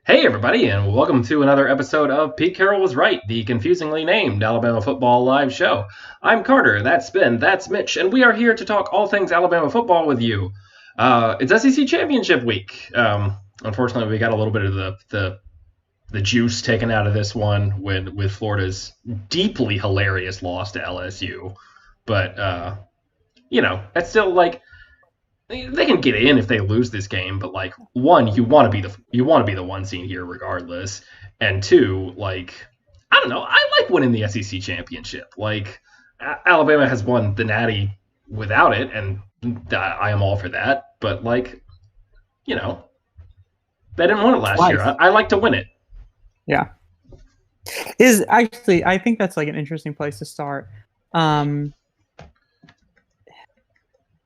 Hey, everybody, and welcome to another episode of Pete Carroll Was Right, the confusingly named Alabama football live show. I'm Carter, that's Ben, that's Mitch, and we are here to talk all things Alabama football with you. It's SEC Championship week. Unfortunately, we got a little bit of the juice taken out of this one with Florida's deeply hilarious loss to LSU. But, that's still like they can get in if they lose this game, but like one, you want to be the one seed here regardless, and two, like I don't know, I like winning the SEC championship. Like Alabama has won the Natty without it, and I am all for that. But like you know, they didn't win it last year. Twice. I like to win it. Yeah. Is actually, I think that's like an interesting place to start.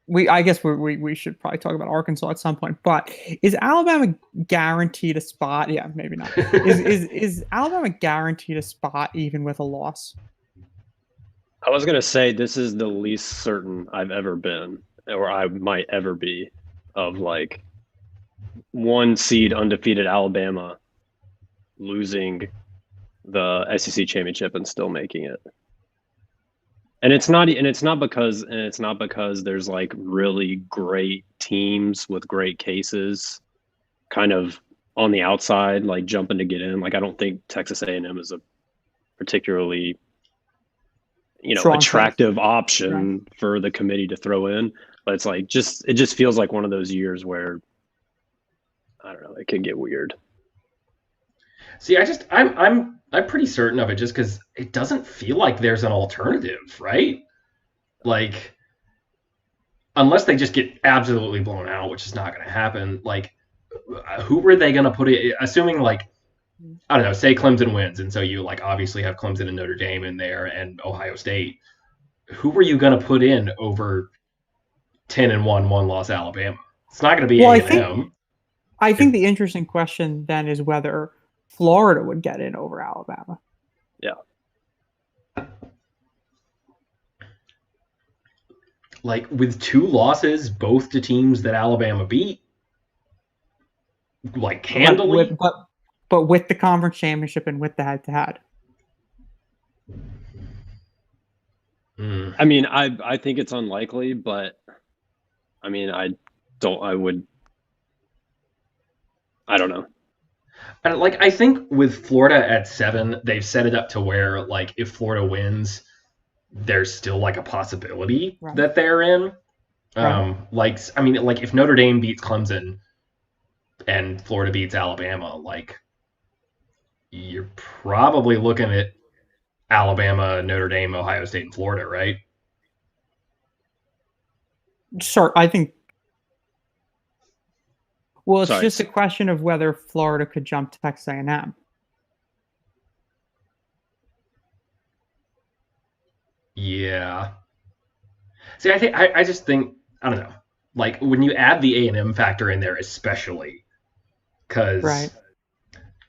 I guess we should probably talk about Arkansas at some point, but is Alabama guaranteed a spot? Yeah, maybe not. Is Alabama guaranteed a spot even with a loss? I was going to say this is the least certain I've ever been, or I might ever be, of like one seed undefeated Alabama losing the SEC championship and still making it. And it's not because there's like really great teams with great cases kind of on the outside, like jumping to get in. Like I don't think Texas A&M is a particularly Strong attractive case. option for the committee to throw in, but it's like it just feels like one of those years where I don't know, it could get weird. See, I'm pretty certain of it just because it doesn't feel like there's an alternative, right? Like, unless they just get absolutely blown out, which is not going to happen. Like, who were they going to put it? Assuming like, I don't know, say Clemson wins, and so you like obviously have Clemson and Notre Dame in there and Ohio State. Who were you going to put in over 10-1 one-loss Alabama? It's not going to be A&M. I think the interesting question then is whether Florida would get in over Alabama. Yeah. Like with two losses, both to teams that Alabama beat, like handily. But with the conference championship and with the head-to-head. I mean, I think it's unlikely, but I mean, I don't know. And like I think with Florida at 7, they've set it up to where like if Florida wins, there's still like a possibility that they're in. Like I mean, like if Notre Dame beats Clemson and Florida beats Alabama, like you're probably looking at Alabama, Notre Dame, Ohio State, and Florida, right? Sure, I think. Well, it's just a question of whether Florida could jump Texas A&M. Yeah. See, I just think I don't know. Like when you add the A&M factor in there, especially because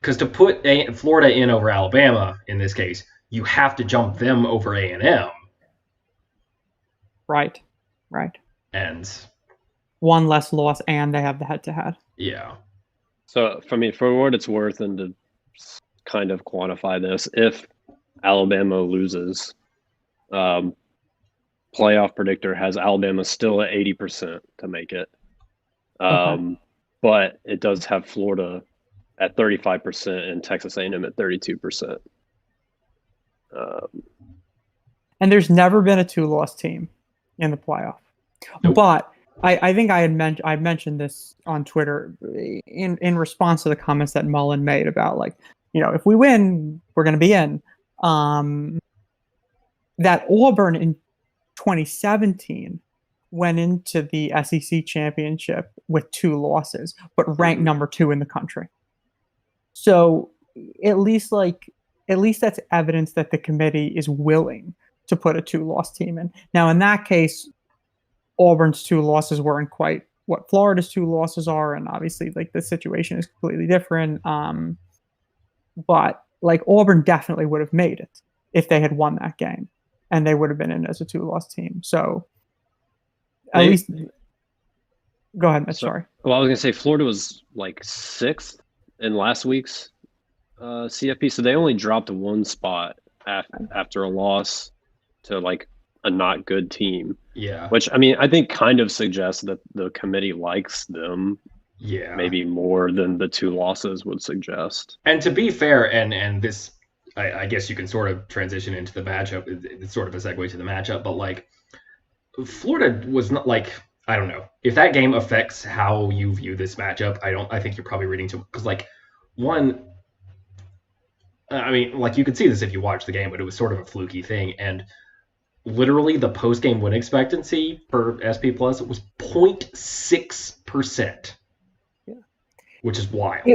to put Florida in over Alabama in this case, you have to jump them over A&M. Right. And one less loss, and they have the head-to-head. Yeah. So, for what it's worth, and to kind of quantify this, if Alabama loses, playoff predictor has Alabama still at 80% to make it. But it does have Florida at 35% and Texas A&M at 32%. And there's never been a 2-loss team in the playoff. Nope. But I think I mentioned this on Twitter in response to the comments that Mullen made about like, if we win, we're going to be in. That Auburn in 2017 went into the SEC championship with 2 losses, but ranked number 2 in the country. So at least that's evidence that the committee is willing to put a 2-loss team in. Now, in that case, Auburn's 2 losses weren't quite what Florida's 2 losses are, and obviously, like the situation is completely different. But like Auburn definitely would have made it if they had won that game, and they would have been in as a 2-loss team. So at least, go ahead, Mitch. Sorry. Well, I was gonna say Florida was like 6th in last week's CFP, so they only dropped one spot after a loss to like a not good team. Yeah. Which, I mean, I think kind of suggests that the committee likes them Yeah. maybe more than the 2 losses would suggest. And to be fair, and this, I guess you can sort of transition into the matchup. It's sort of a segue to the matchup, but like Florida was not like, I don't know if that game affects how you view this matchup. I think you're probably reading too, because like one, I mean, like you could see this if you watched the game, but it was sort of a fluky thing, and literally the post game win expectancy for SP Plus was 0.6%, which is wild.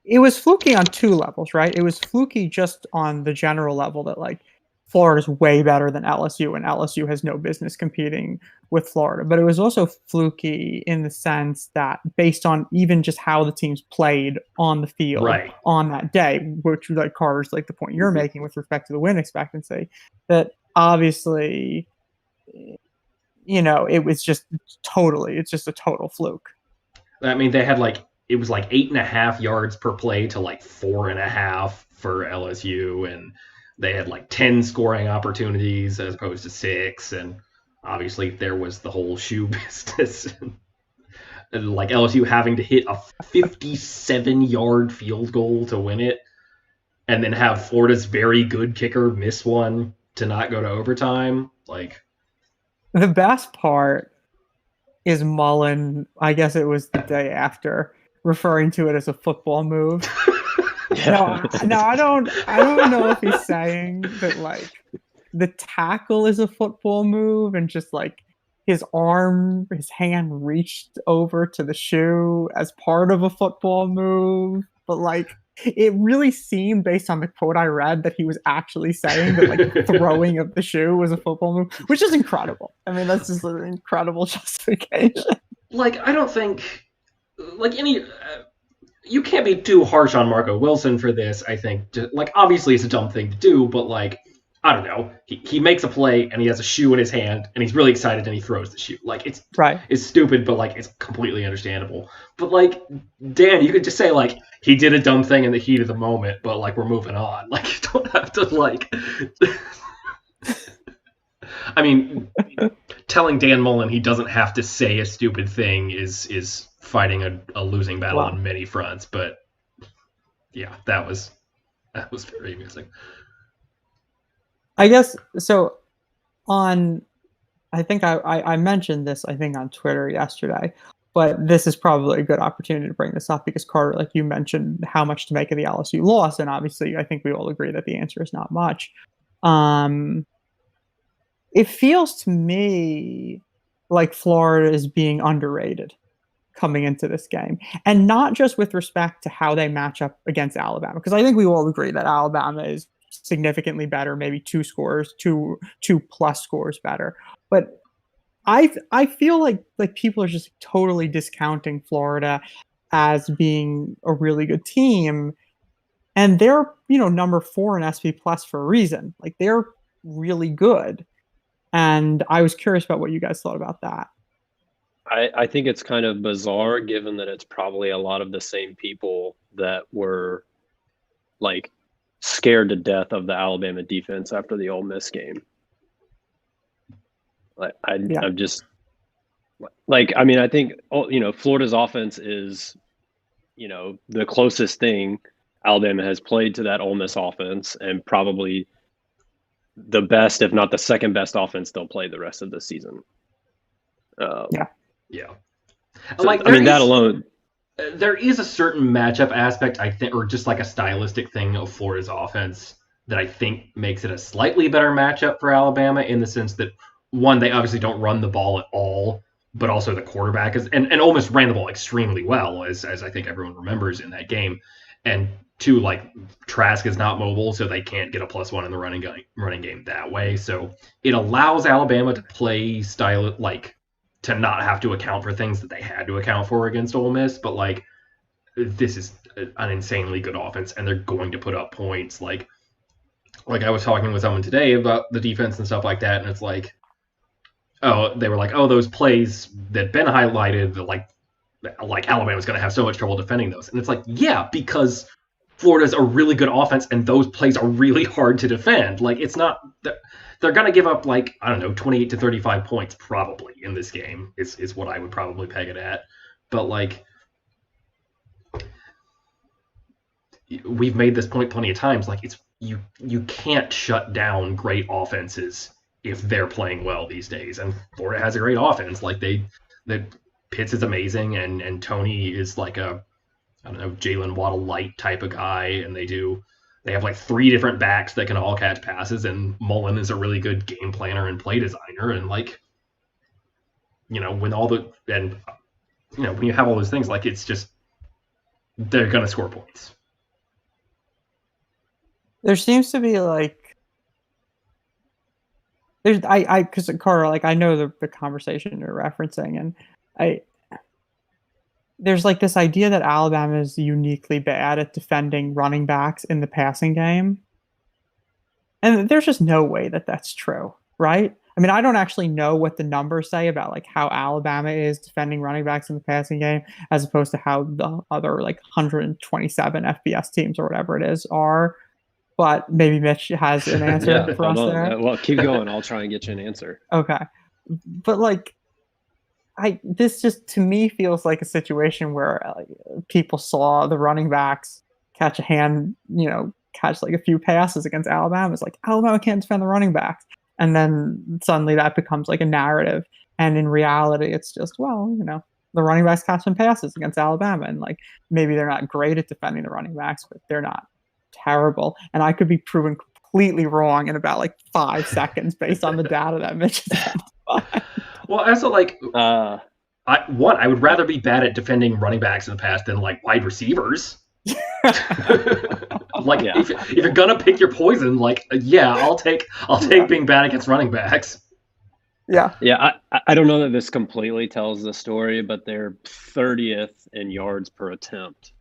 It was fluky on 2 levels, right? It was fluky just on the general level that like Florida's way better than LSU, and LSU has no business competing with Florida. But it was also fluky in the sense that based on even just how the teams played on the field on that day, which like Carter's like the point you're making with respect to the win expectancy, that obviously, it was just it's just a total fluke. I mean, they had like, it was like 8.5 yards per play to like 4.5 for LSU, and they had like 10 scoring opportunities as opposed to 6, and obviously there was the whole shoe business, and like LSU having to hit a 57-yard field goal to win it, and then have Florida's very good kicker miss one to not go to overtime. Like, the best part is Mullen, I guess it was the day after, referring to it as a football move. No, I don't know if he's saying that like the tackle is a football move and just like his hand reached over to the shoe as part of a football move, but like it really seemed based on the quote I read that he was actually saying that like throwing of the shoe was a football move, which is incredible. I mean, that's just an incredible justification. Like, I don't think like any you can't be too harsh on Marco Wilson for this, I think. Like, obviously it's a dumb thing to do, but like, I don't know. He makes a play and he has a shoe in his hand and he's really excited and he throws the shoe. Like, it's stupid, but like it's completely understandable. But like, Dan, you could just say like he did a dumb thing in the heat of the moment, but like we're moving on. Like, you don't have to like I mean, telling Dan Mullen he doesn't have to say a stupid thing is fighting a losing battle on many fronts. But yeah, that was very amusing. I guess so. I think I mentioned this, I think, on Twitter yesterday, but this is probably a good opportunity to bring this up because Carter, like you mentioned, how much to make of the LSU loss, and obviously I think we all agree that the answer is not much. It feels to me like Florida is being underrated coming into this game, and not just with respect to how they match up against Alabama, because I think we all agree that Alabama is significantly better, maybe two plus scores better. But I feel like people are just totally discounting Florida as being a really good team, and they're number 4 in SP Plus for a reason. Like, they're really good, and I was curious about what you guys thought about that. I think it's kind of bizarre given that it's probably a lot of the same people that were like scared to death of the Alabama defense after the Ole Miss game. I'm just like, I mean, I think, Florida's offense is, the closest thing Alabama has played to that Ole Miss offense, and probably the best, if not the second best offense they'll play the rest of the season. Yeah. So, like, I mean, that alone. There is a certain matchup aspect, I think, or just like a stylistic thing of Florida's offense that I think makes it a slightly better matchup for Alabama, in the sense that, one, they obviously don't run the ball at all, but also the quarterback is, and Ole Miss ran the ball extremely well, as I think everyone remembers in that game. And two, like, Trask is not mobile, so they can't get a +1 in the running game that way. So it allows Alabama to play style, like, to not have to account for things that they had to account for against Ole Miss. But like, this is an insanely good offense, and they're going to put up points. Like I was talking with someone today about the defense and stuff like that, and it's like, they were like, those plays that Ben highlighted, the like like Alabama's going to have so much trouble defending those. And it's like, yeah, because Florida's a really good offense and those plays are really hard to defend. Like, it's not, they're going to give up, like, I don't know, 28 to 35 points probably in this game is what I would probably peg it at. But, like, we've made this point plenty of times. Like, it's you can't shut down great offenses if they're playing well these days. And Florida has a great offense. Like, the Pitts is amazing, and Tony is like a, I don't know, Jalen Waddle light type of guy, and they have like 3 different backs that can all catch passes, and Mullen is a really good game planner and play designer, and like, when when you have all those things, like, it's just, they're gonna score points. There seems to be like, because Carter, like, I know the conversation you're referencing, and there's like this idea that Alabama is uniquely bad at defending running backs in the passing game. And there's just no way that that's true, right? I mean, I don't actually know what the numbers say about like how Alabama is defending running backs in the passing game as opposed to how the other like 127 FBS teams or whatever it is are. But maybe Mitch has an answer for us there. Well, keep going. I'll try and get you an answer. Okay. But like, this just to me feels like a situation where people saw the running backs catch like a few passes against Alabama. It's like, Alabama can't defend the running backs. And then suddenly that becomes like a narrative. And in reality, it's just, well, the running backs catch some passes against Alabama. And like, maybe they're not great at defending the running backs, but they're not terrible. And I could be proven completely wrong in about like 5 seconds based on the data that Mitch has identified. Well, also, like, I would rather be bad at defending running backs in the past than like wide receivers. Like, if you're gonna pick your poison, like, I'll take being bad against running backs. Yeah. I don't know that this completely tells the story, but they're 30th in yards per attempt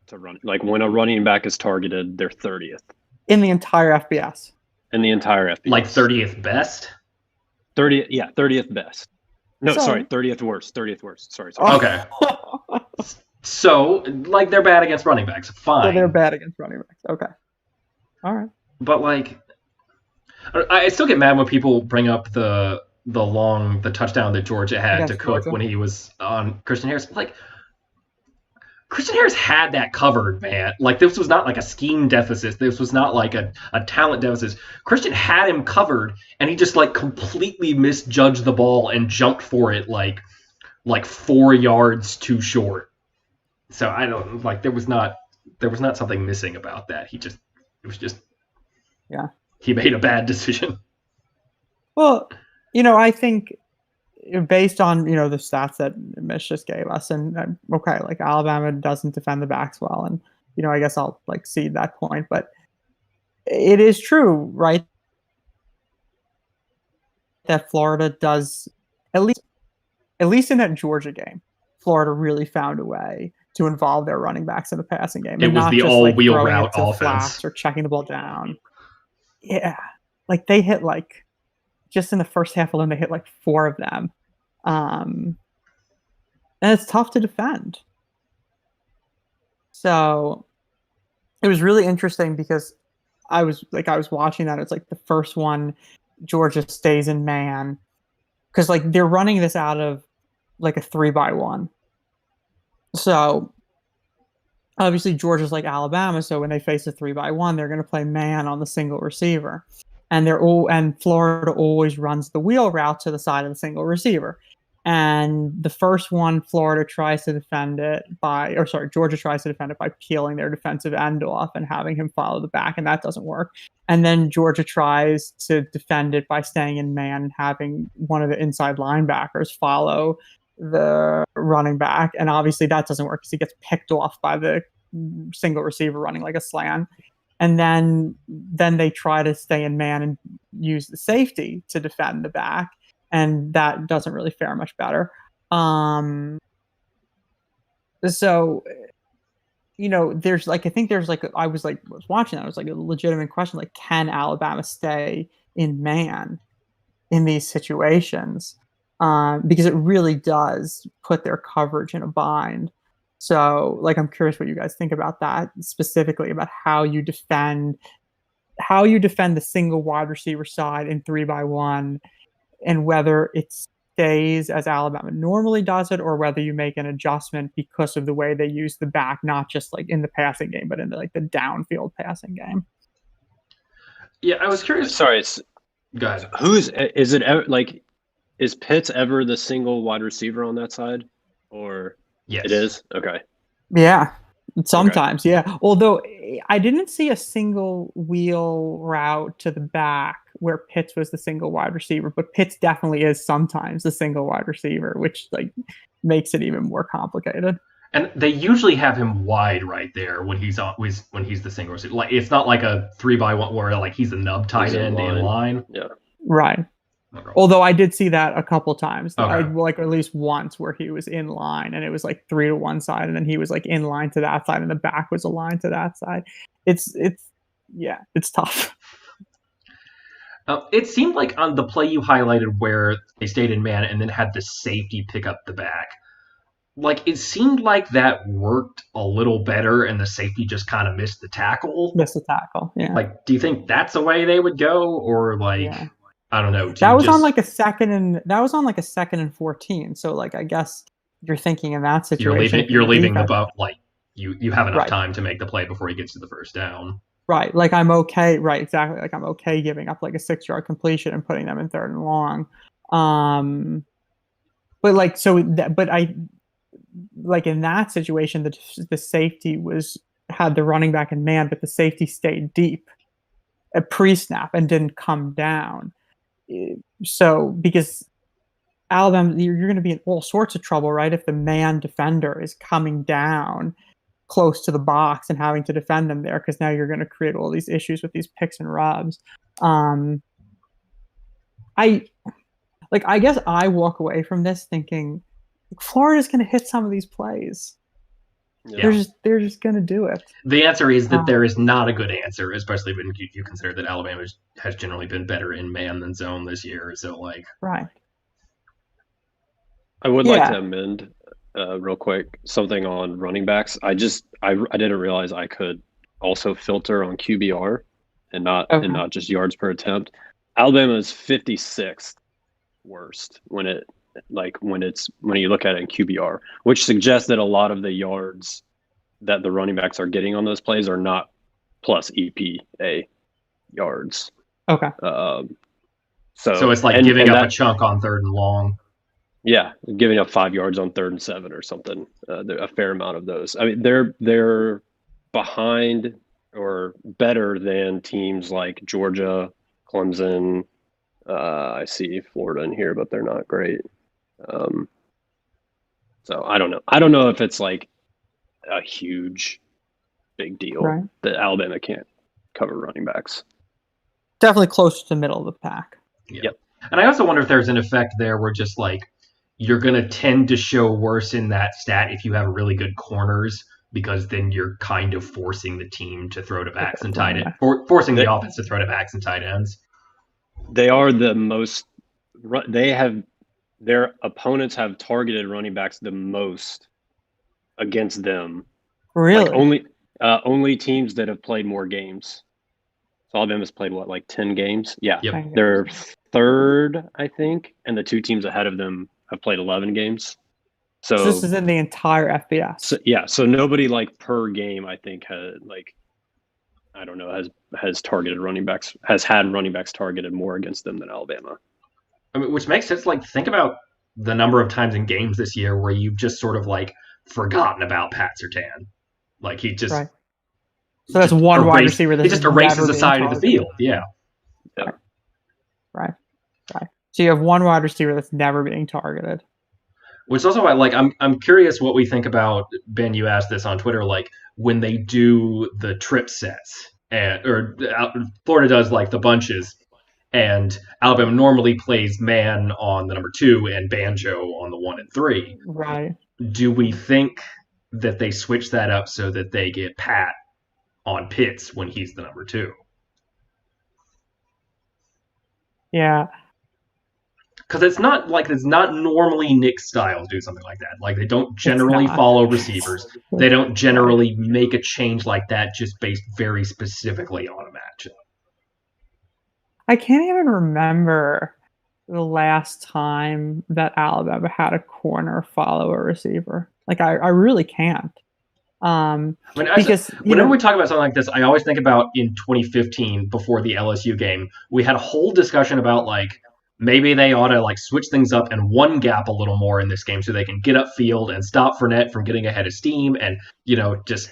to run. Like, when a running back is targeted, they're 30th in the entire FBS. Like 30th best. 30th best. No, sorry, 30th worst. Sorry. Okay. So, like, they're bad against running backs. Fine. So they're bad against running backs. Okay. All right. But, like, I still get mad when people bring up the touchdown that Georgia had to Cook when he was on Christian Harris. Like, Christian Harris had that covered, man. Like, this was not like a scheme deficit. This was not like a talent deficit. Christian had him covered, and he just like completely misjudged the ball and jumped for it like 4 yards too short. So I don't like, there was not something missing about that. He made a bad decision. Well, I think based on the stats that Mitch just gave us, and okay, like, Alabama doesn't defend the backs well, and I guess I'll like cede that point, but it is true, right, that Florida does, at least in that Georgia game, Florida really found a way to involve their running backs in the passing game. It was the all-wheel route offense or checking the ball down. Yeah, like, they hit like, just in the first half alone, they hit like 4 of them. And it's tough to defend. So it was really interesting because I was watching that. It's like the first one, Georgia stays in man, because like they're running this out of like a 3-by-1. So obviously Georgia's like Alabama. So when they face a 3-by-1, they're going to play man on the single receiver. And Florida always runs the wheel route to the side of the single receiver. And the first one, Georgia tries to defend it by peeling their defensive end off and having him follow the back, and that doesn't work. And then Georgia tries to defend it by staying in man and having one of the inside linebackers follow the running back. And obviously that doesn't work because he gets picked off by the single receiver running like a slant. And then they try to stay in man and use the safety to defend the back, and that doesn't really fare much better. So, there's like, I think there's like, I was watching that, it was like a legitimate question, like, can Alabama stay in man in these situations? because it really does put their coverage in a bind. So, like, I'm curious what you guys think about that, specifically about how you defend the single wide receiver side in 3-by-1, and whether it stays as Alabama normally does it, or whether you make an adjustment because of the way they use the back, not just like in the passing game, but in the downfield passing game. Yeah, I was curious. Sorry, Go ahead. Is Pitts ever the single wide receiver on that side? Or Yes. It is? Okay. Yeah. Sometimes, okay. Yeah. Although I didn't see a single wheel route to the back where Pitts was the single wide receiver, but Pitts definitely is sometimes the single wide receiver, which makes it even more complicated. And they usually have him wide right there when he's the single receiver. Like, it's not like a 3-by-1 where he's a nub tight end in line. Yeah. Right. Okay. Although I did see that a couple times, okay. At least once, where he was in line and it was 3 to one side, and then he was in line to that side, and the back was aligned to that side. It's tough. It seemed like on the play you highlighted where they stayed in man and then had the safety pick up the back, it seemed like that worked a little better, and the safety just kind of missed the tackle. Yeah. Do you think that's the way they would go, or yeah. I don't know. That was on a second and 14. So I guess you're thinking in that situation. You're leaving the buff you have enough time to make the play before he gets to the first down. Right. I'm okay. Right. Exactly. I'm okay giving up a 6-yard completion and putting them in 3rd and long. But in that situation, the safety had the running back in man, but the safety stayed deep at pre-snap and didn't come down. So, because Alabama, you're going to be in all sorts of trouble, right? If the man defender is coming down close to the box and having to defend them there, because now you're going to create all these issues with these picks and rubs. I guess I walk away from this thinking Florida's going to hit some of these plays. Yeah. They're just going to do it. The answer is that there is not a good answer, especially when you consider that Alabama has generally been better in man than zone this year. So, right. I would like to amend real quick something on running backs. I didn't realize I could also filter on QBR and not just yards per attempt. Alabama is 56th worst when you look at it in QBR, which suggests that a lot of the yards that the running backs are getting on those plays are not plus EPA yards. Okay. So it's giving up a chunk on 3rd and long. Yeah, giving up 5 yards on 3rd and 7 or something. A fair amount of those. I mean, they're behind or better than teams like Georgia, Clemson. I see Florida in here, but they're not great. So I don't know. I don't know if it's a huge, big deal that Alabama can't cover running backs. Definitely close to the middle of the pack. Yeah. Yep. And I also wonder if there's an effect there where just you're going to tend to show worse in that stat if you have really good corners, because then you're kind of forcing the team to throw to backs and tight ends, forcing the offense to throw to backs and tight ends. They are the most. Their opponents have targeted running backs the most against them. Really? Only teams that have played more games. So Alabama's played 10 games? Yeah. Yep. They're 3rd, I think, and the 2 teams ahead of them have played 11 games. So this is in the entire FBS. So nobody per game, I think, has targeted running backs, has had running backs targeted more against them than Alabama. I mean, which makes sense. Think about the number of times in games this year where you've just sort of forgotten about Pat Surtain. He just. Right. So that's one wide receiver that just erases the side of the field. Yeah. Right. So you have one wide receiver that's never being targeted. Which is also why, I'm curious what we think about, Ben, you asked this on Twitter, when they do the trip sets, or Florida does the bunches, and Alabama normally plays man on the number 2 and banjo on the 1 and 3. Right. Do we think that they switch that up so that they get Pat on Pitts when he's the number 2? Yeah. because it's not normally Nick Styles do something like that. Like they don't generally follow receivers. They don't generally make a change like that just based very specifically on a matchup. I can't even remember the last time that Alabama had a corner follow a receiver. Like I really can't. Because whenever we talk about something like this, I always think about in 2015 before the LSU game, we had a whole discussion about like maybe they ought to like switch things up and one gap a little more in this game so they can get upfield and stop Fournette from getting ahead of steam and just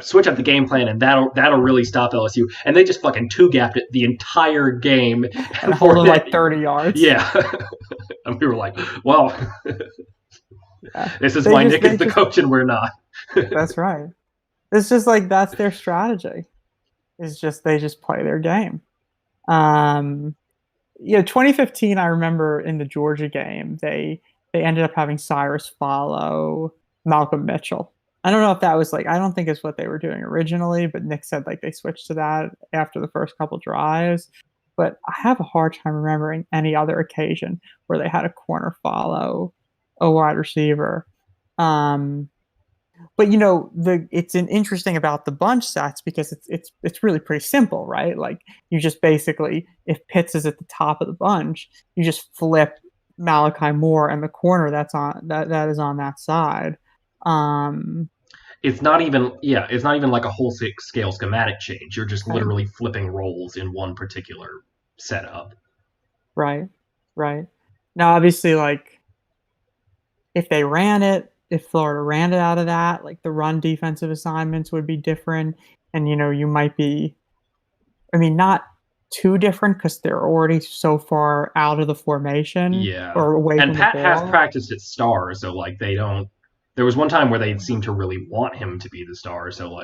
switch up the game plan and that'll really stop LSU. And they just fucking two-gapped it the entire game and hold it like 30 yards. Yeah. And we were like, well, this is why Nick is the coach and we're not. That's right. It's just like that's their strategy. It's just they just play their game. 2015, I remember in the Georgia game, they ended up having Cyrus follow Malcolm Mitchell. I don't know if that was I don't think it's what they were doing originally, but Nick said they switched to that after the first couple drives. But I have a hard time remembering any other occasion where they had a corner follow a wide receiver. But it's an interesting about the bunch sets because it's really pretty simple, right? Like you just basically, if Pitts is at the top of the bunch, you just flip Malachi Moore and the corner that is on that side. It's not even like a whole scale schematic change. You're just literally flipping roles in one particular setup. Right. Now, obviously, if they if Florida ran it out of that, the run defensive assignments would be different. And, you might be, not too different because they're already so far out of the formation. Yeah. Or away from the ball. And Pat has practiced at star, so they don't. There was one time where they seemed to really want him to be the star, so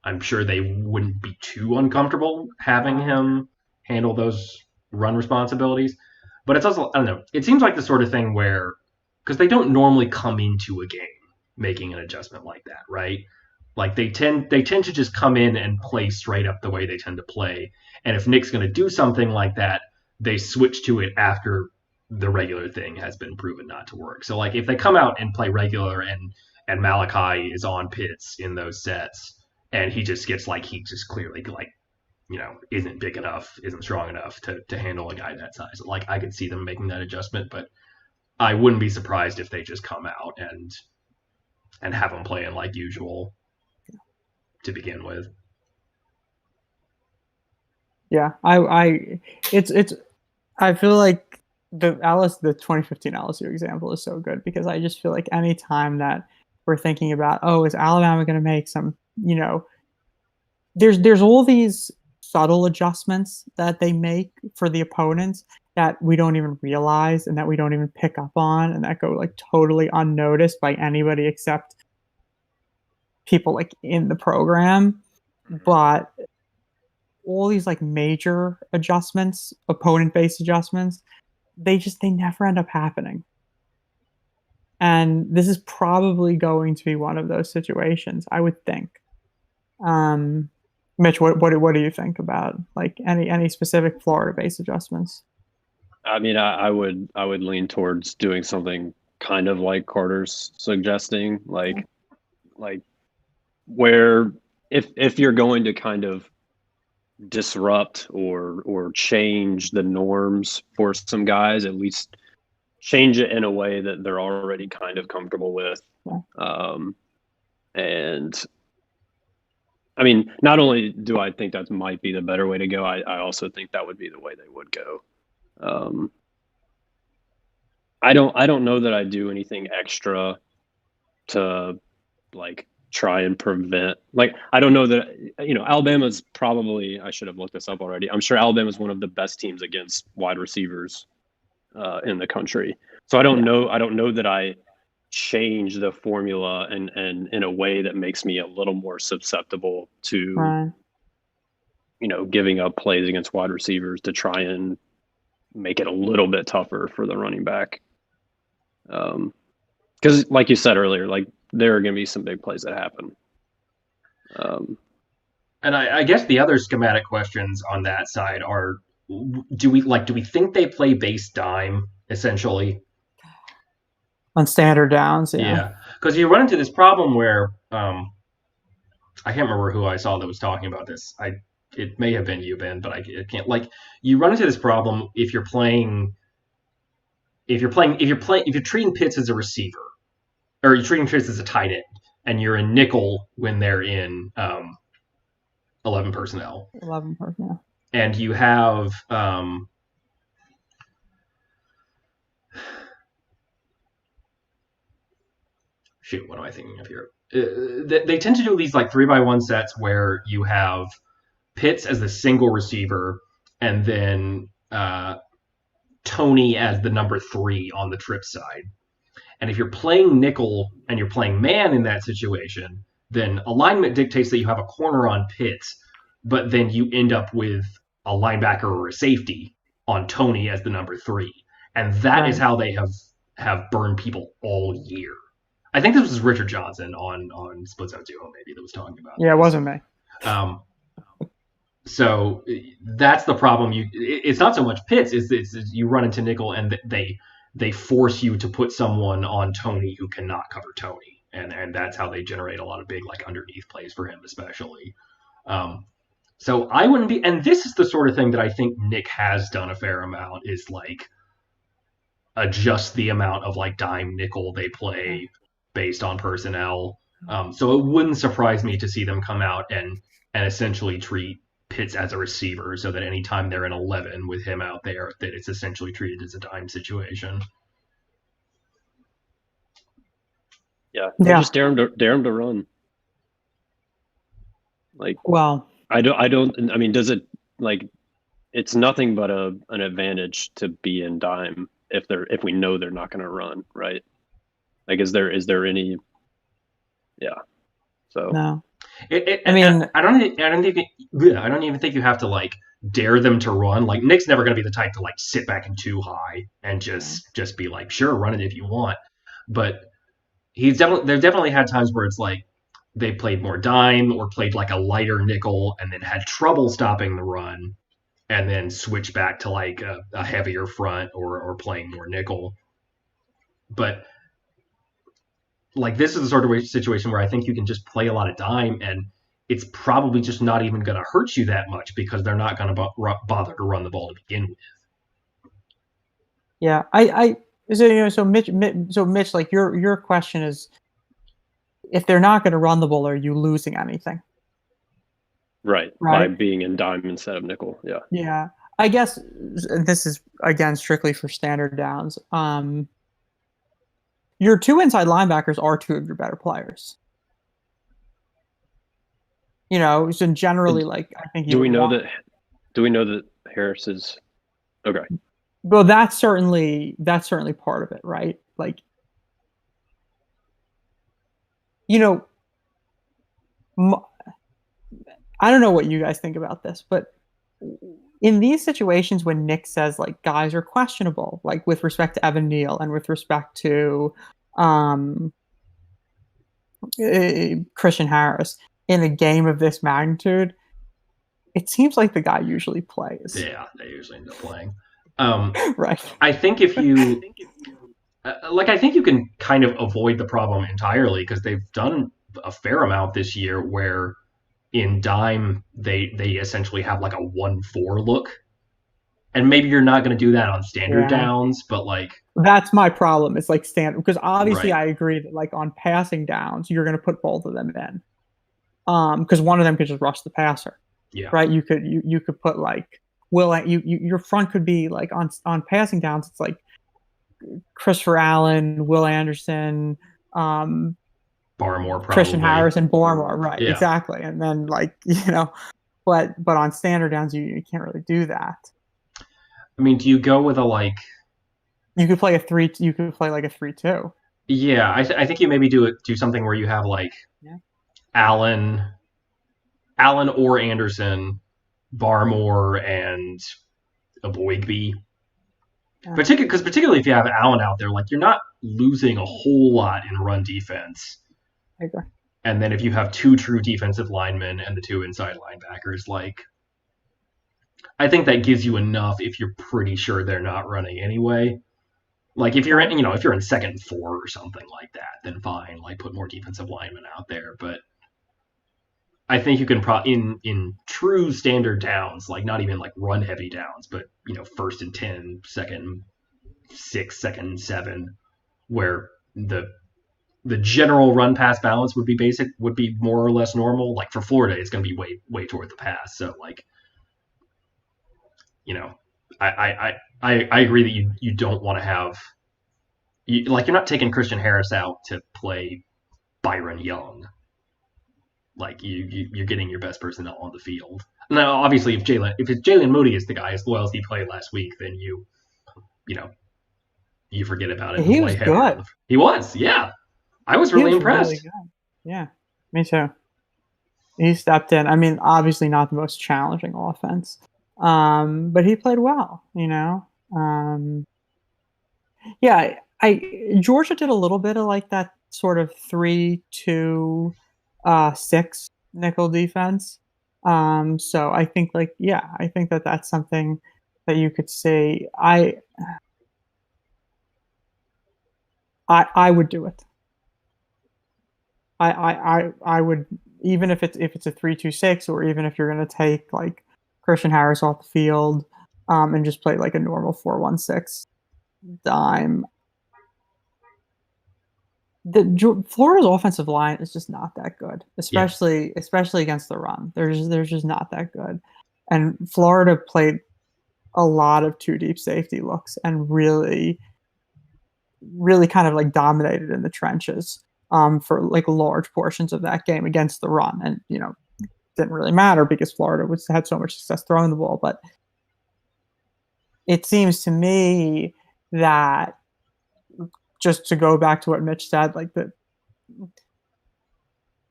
I'm sure they wouldn't be too uncomfortable having him handle those run responsibilities. But it's also, I don't know, it seems like the sort of thing where, because they don't normally come into a game making an adjustment like that, right? They tend to just come in and play straight up the way they tend to play. And if Nick's going to do something like that, they switch to it after the regular thing has been proven not to work. So if they come out and play regular and Malachi is on Pitts in those sets and he just gets he just clearly isn't big enough, isn't strong enough to handle a guy that size. I could see them making that adjustment, but I wouldn't be surprised if they just come out and have them playing like usual to begin with. Yeah, I feel like the 2015 LSU example is so good because I just feel like any time that we're thinking about, is Alabama going to make some, there's all these subtle adjustments that they make for the opponents that we don't even realize and that we don't even pick up on and that go totally unnoticed by anybody except people in the program. But all these major adjustments, opponent-based adjustments, they never end up happening. And this is probably going to be one of those situations, I would think. Mitch, what do you think about any specific Florida-based adjustments? I would lean towards doing something kind of like Carter's suggesting, where if you're going to kind of disrupt or change the norms for some guys, at least change it in a way that they're already kind of comfortable with. Yeah. And not only do I think that might be the better way to go, I also think that would be the way they would go. I don't know that I do anything extra to try and prevent, I don't know that, Alabama's probably, I should have looked this up already. I'm sure Alabama's one of the best teams against wide receivers in the country. So I don't know that I change the formula and in a way that makes me a little more susceptible to, giving up plays against wide receivers to try and make it a little bit tougher for the running back. Because like you said earlier, there are going to be some big plays that happen. And I guess the other schematic questions on that side are, do we think they play base dime essentially. On standard downs, Yeah, because you run into this problem where I can't remember who I saw that was talking about this. It may have been you, Ben, but I can't. Like, you run into this problem if you're treating Pitts as a receiver, or you're treating Pitts as a tight end, and you're in nickel when they're in 11 personnel. 11 personnel. And you have shoot, what am I thinking of here? They tend to do these like 3-by-1 sets where you have Pitts as the single receiver, and then Tony as the number 3 on the trip side. And if you're playing nickel and you're playing man in that situation, then alignment dictates that you have a corner on Pitts, but then you end up with a linebacker or a safety on Tony as the number 3. And that is how they have burned people all year. I think this was Richard Johnson on Split Zone Duo maybe that was talking about this. It wasn't me. So that's the problem. It's not so much Pitts, it's you run into nickel and they force you to put someone on Tony who cannot cover Tony. And that's how they generate a lot of big like underneath plays for him especially. So I wouldn't be, and this is the sort of thing that I think Nick has done a fair amount, is like adjust the amount of like dime nickel they play based on personnel. So it wouldn't surprise me to see them come out and essentially treat Pitts as a receiver, so that anytime they're in 11 with him out there, that it's essentially treated as a dime situation. Yeah. Just dare him to run. Like, well, I mean, does it, like, it's nothing but an advantage to be in dime if we know they're not going to run, right? Like, is there any? Yeah. So no. I mean, I don't even think you have to like dare them to run. Like, Nick's never going to be the type to like sit back in too high and just be like, sure, run it if you want. But they've definitely had times where it's like they played more dime or played like a lighter nickel and then had trouble stopping the run, and then switch back to like a heavier front or playing more nickel. But like, this is the sort of situation where I think you can just play a lot of dime, and it's probably just not even going to hurt you that much because they're not going to bother to run the ball to begin with. Yeah, so Mitch, like your question is, if they're not going to run the ball, are you losing anything? Right, by being in dime instead of nickel. Yeah. Yeah, I guess this is again strictly for standard downs. Your 2 inside linebackers are 2 of your better players. You know, so generally, like, I think. Do we know that Harris is okay? Well, that's certainly part of it, right? Like, you know, I don't know what you guys think about this, but in these situations when Nick says like guys are questionable, like with respect to Evan Neal and with respect to Christian Harris, in a game of this magnitude, it seems like the guy usually plays. Yeah, they usually end up playing. Right. I think if you I think you can kind of avoid the problem entirely, because they've done a fair amount this year where in dime they essentially have like a 1-4 look, and maybe you're not going to do that on standard downs, but like, that's my problem. It's like standard, because obviously I agree that like on passing downs you're going to put both of them in, because one of them could just rush the passer. Yeah. Right. You could put like your front could be like on passing downs. It's like Christopher Allen, Will Anderson, Barmore, probably. Christian Harris, and Barmore, right? Yeah. Exactly. And then like, you know, but on standard downs you can't really do that. I mean, do you go with a like? You could play a 3. You could play like a 3-2. Yeah, I think you maybe do something where you have like Allen or Anderson, Barmore, and a Boygby. Particularly if you have Allen out there, like, you're not losing a whole lot in run defense. I agree. And then if you have 2 true defensive linemen and the 2 inside linebackers, like, I think that gives you enough if you're pretty sure they're not running anyway. Like if you're in second and 4 or something like that, then fine. Like put more defensive linemen out there. But I think you can in true standard downs, like not even like run heavy downs, but first and 10, second and 6, second and 7, where the general run pass balance would be more or less normal. Like for Florida, it's going to be way toward the pass. So like, I agree that you don't want to have you're not taking Christian Harris out to play Byron Young. Like you're getting your best personnel on the field. Now, obviously, if Jalen Moody is the guy as well as he played last week, then you forget about it. He was good. He was, yeah. I was really impressed. Really good. Yeah, me too. He stepped in. I mean, obviously not the most challenging offense, but he played well. Yeah, Georgia did a little bit of like that sort of 3-2-6 nickel defense. So I think I think that's something that you could see. I would do it. I would, even if it's a 3-2-6, or even if you're going to take like Christian Harris off the field, and just play like a normal 4-1-6 dime. Florida's offensive line is just not that good, especially against the run. They're just not that good, and Florida played a lot of 2 deep safety looks and really kind of like dominated in the trenches for like large portions of that game against the run, and didn't really matter because Florida had so much success throwing the ball. But it seems to me that, just to go back to what Mitch said, like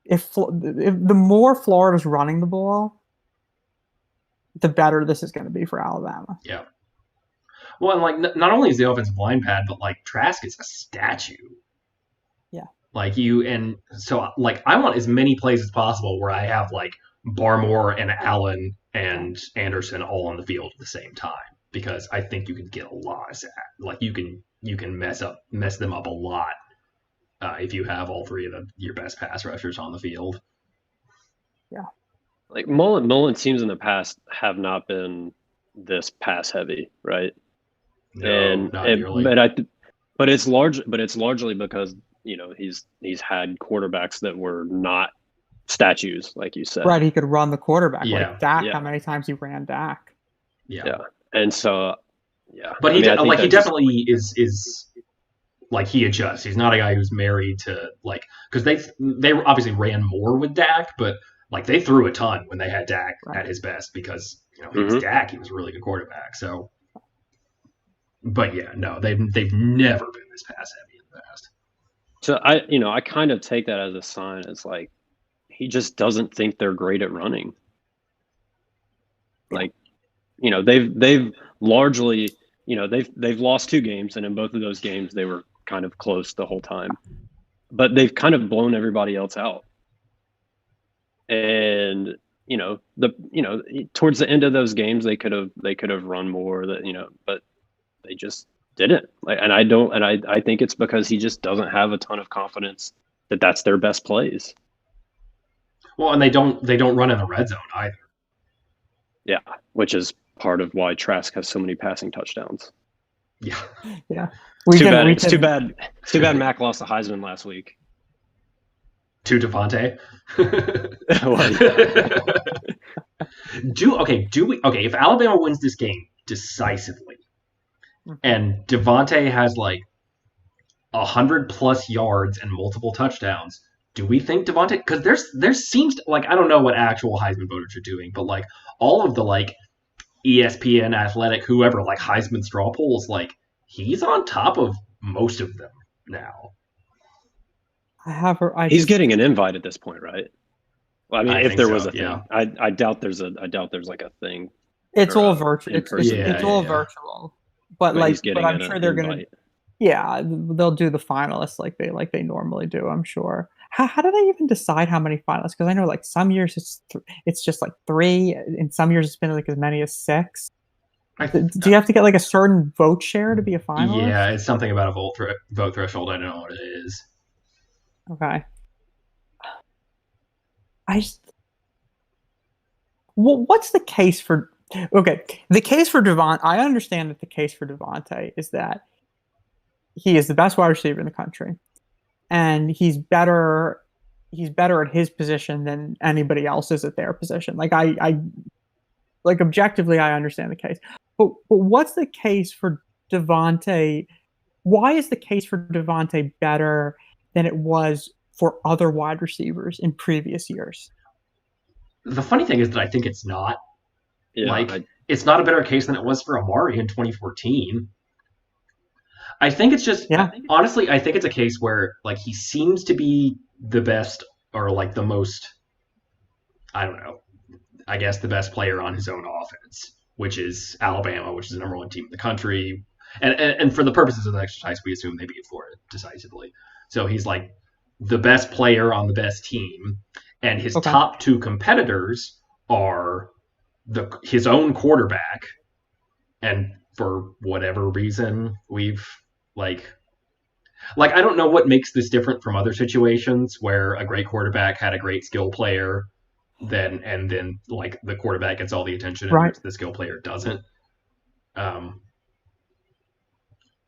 if the more Florida's running the ball, the better this is going to be for Alabama. Yeah. Well, and like not only is the offensive line pad, but like Trask is a statue. Yeah. Like so like I want as many plays as possible where I have like Barmore and Allen and Anderson all on the field at the same time, because I think you can get a lot of like you can mess them up a lot if you have all 3 of your best pass rushers on the field. Yeah. Like Mullen teams in the past have not been this pass heavy, right? No, not nearly. But it's largely because he's had quarterbacks that were not statues, like you said. Right, he could run the quarterback. Yeah. Like Dak, how many times he ran Dak? Yeah. And so, yeah. But he definitely is like he adjusts. He's not a guy who's married to like, because they obviously ran more with Dak, but like they threw a ton when they had Dak at his best, because he was Dak. He was a really good quarterback. So, but yeah, no, they've never been this pass heavy in the past. So I kind of take that as a sign. It's like he just doesn't think they're great at running. Like, they've largely, they've lost 2 games, and in both of those games they were kind of close the whole time, but they've kind of blown everybody else out. And towards the end of those games they could have run more, but they just didn't. I think it's because he just doesn't have a ton of confidence that that's their best plays. Well, and they don't run in the red zone either. Yeah, which is part of why Trask has so many passing touchdowns. Yeah. Yeah. It's too bad Mac lost the Heisman last week. To Devontae. If Alabama wins this game decisively, and Devontae has like 100+ yards and multiple touchdowns, do we think Devontae? Because there seems to, like, I don't know what actual Heisman voters are doing, but like all of the like ESPN, Athletic, whoever, like Heisman straw polls, like he's on top of most of them now. He's getting an invite at this point, right? Well, I mean, if there was a thing, yeah. I doubt there's like a thing. It's all virtual. It's all virtual. But I'm sure they're going to. Yeah, they'll do the finalists like they normally do, I'm sure. How do they even decide how many finalists? Because I know like some years it's just like 3, and some years it's been like as many as 6. Do you have to get like a certain vote share to be a finalist? Yeah, it's something about a vote threshold. I don't know what it is. Okay. What's the case for? Okay, the case for Devon. I understand that the case for Devontae is that he is the best wide receiver in the country, and he's better. He's better at his position than anybody else is at their position. Like like objectively, I understand the case. But what's the case for Devontae? Why is the case for Devontae better than it was for other wide receivers in previous years? The funny thing is that I think it's not. Yeah, It's not a better case than it was for Amari in 2014. I think it's just, honestly, I think it's a case where like he seems to be the best or like the most, I don't know, I guess the best player on his own offense, which is Alabama, which is the number one team in the country. And for the purposes of the exercise, we assume they beat Florida decisively. So he's like the best player on the best team, and his top two competitors are his own quarterback, and for whatever reason, we've like I don't know what makes this different from other situations where a great quarterback had a great skill player, then like the quarterback gets all the attention and the skill player doesn't.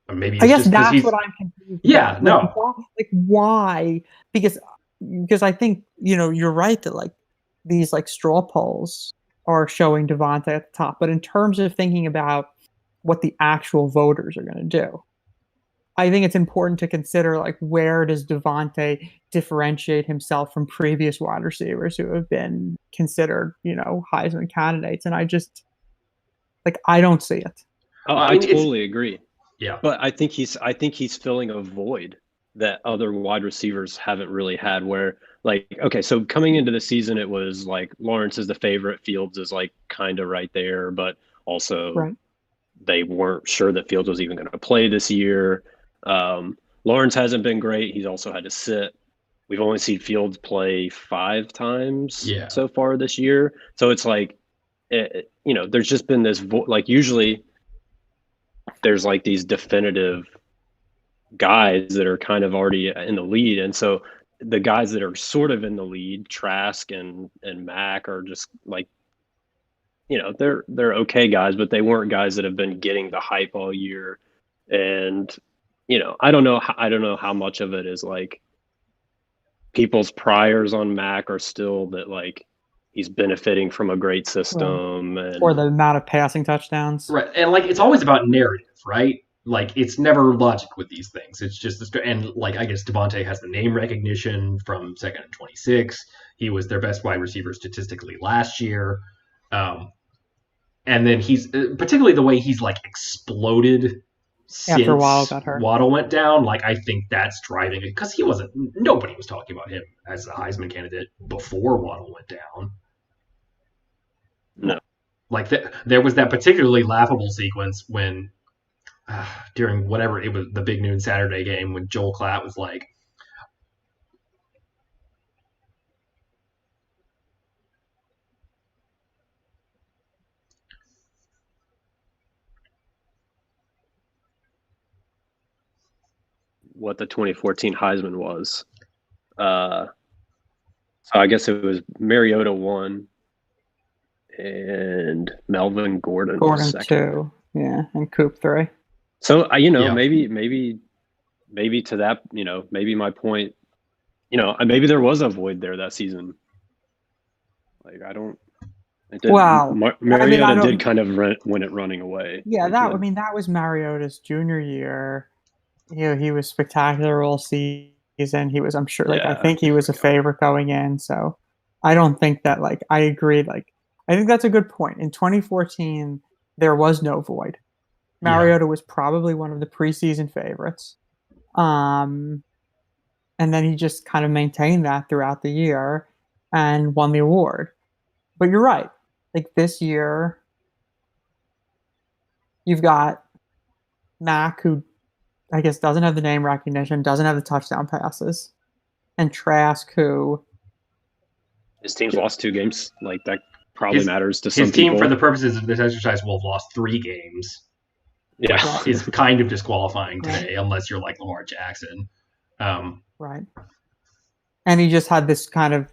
Maybe I guess that's what I'm confused. Yeah, no. Like why? Because I think you're right that like these like straw polls are showing Devontae at the top, but in terms of thinking about what the actual voters are going to do, I think it's important to consider like where does Devontae differentiate himself from previous wide receivers who have been considered Heisman candidates, and I just I don't see it. Oh, I totally agree. Yeah, but I think he's filling a void that other wide receivers haven't really had. Where like, okay, so coming into the season, it was like Lawrence is the favorite, Fields is like kind of right there, but also they weren't sure that Fields was even going to play this year. Lawrence hasn't been great. He's also had to sit. We've only seen Fields play 5 times so far this year. So it's like, there's just been this like usually there's like these definitive guys that are kind of already in the lead. And so the guys that are sort of in the lead, Trask and Mac, are just like, they're okay guys, but they weren't guys that have been getting the hype all year. And, I don't know how much of it is like people's priors on Mac are still that like he's benefiting from a great system or the amount of passing touchdowns. Right. And like it's always about narrative, right? Like it's never logic with these things. It's just and like I guess Devontae has the name recognition from 2nd and 26. He was their best wide receiver statistically last year. And then he's particularly the way he's like exploded since Waddle went down. Like I think that's driving it because nobody was talking about him as a Heisman candidate before Waddle went down. No. Like there was that particularly laughable sequence when during whatever it was, the Big Noon Saturday game, when Joel Klatt was like, what the 2014 Heisman was. So I guess it was Mariota 1 and Melvin Gordon 2, and Coop 3. So maybe to that, maybe my point, maybe there was a void there that season. Like Mariota did kind of win it running away. Yeah, that was Mariota's junior year. He was spectacular all season. I'm sure, I think he was a favorite going in. So I don't think that, I agree. I think that's a good point. In 2014, there was no void. Mariota was probably one of the preseason favorites. And then he just kind of maintained that throughout the year and won the award. But you're right. This year, you've got Mac, who I guess doesn't have the name recognition, doesn't have the touchdown passes, and Trask, who his team's lost 2 games. Like that probably matters to some his team, people. for the purposes of this exercise, will have lost 3 games. Yeah, which is kind of disqualifying today, unless you're like Lamar Jackson. Right. And he just had this kind of,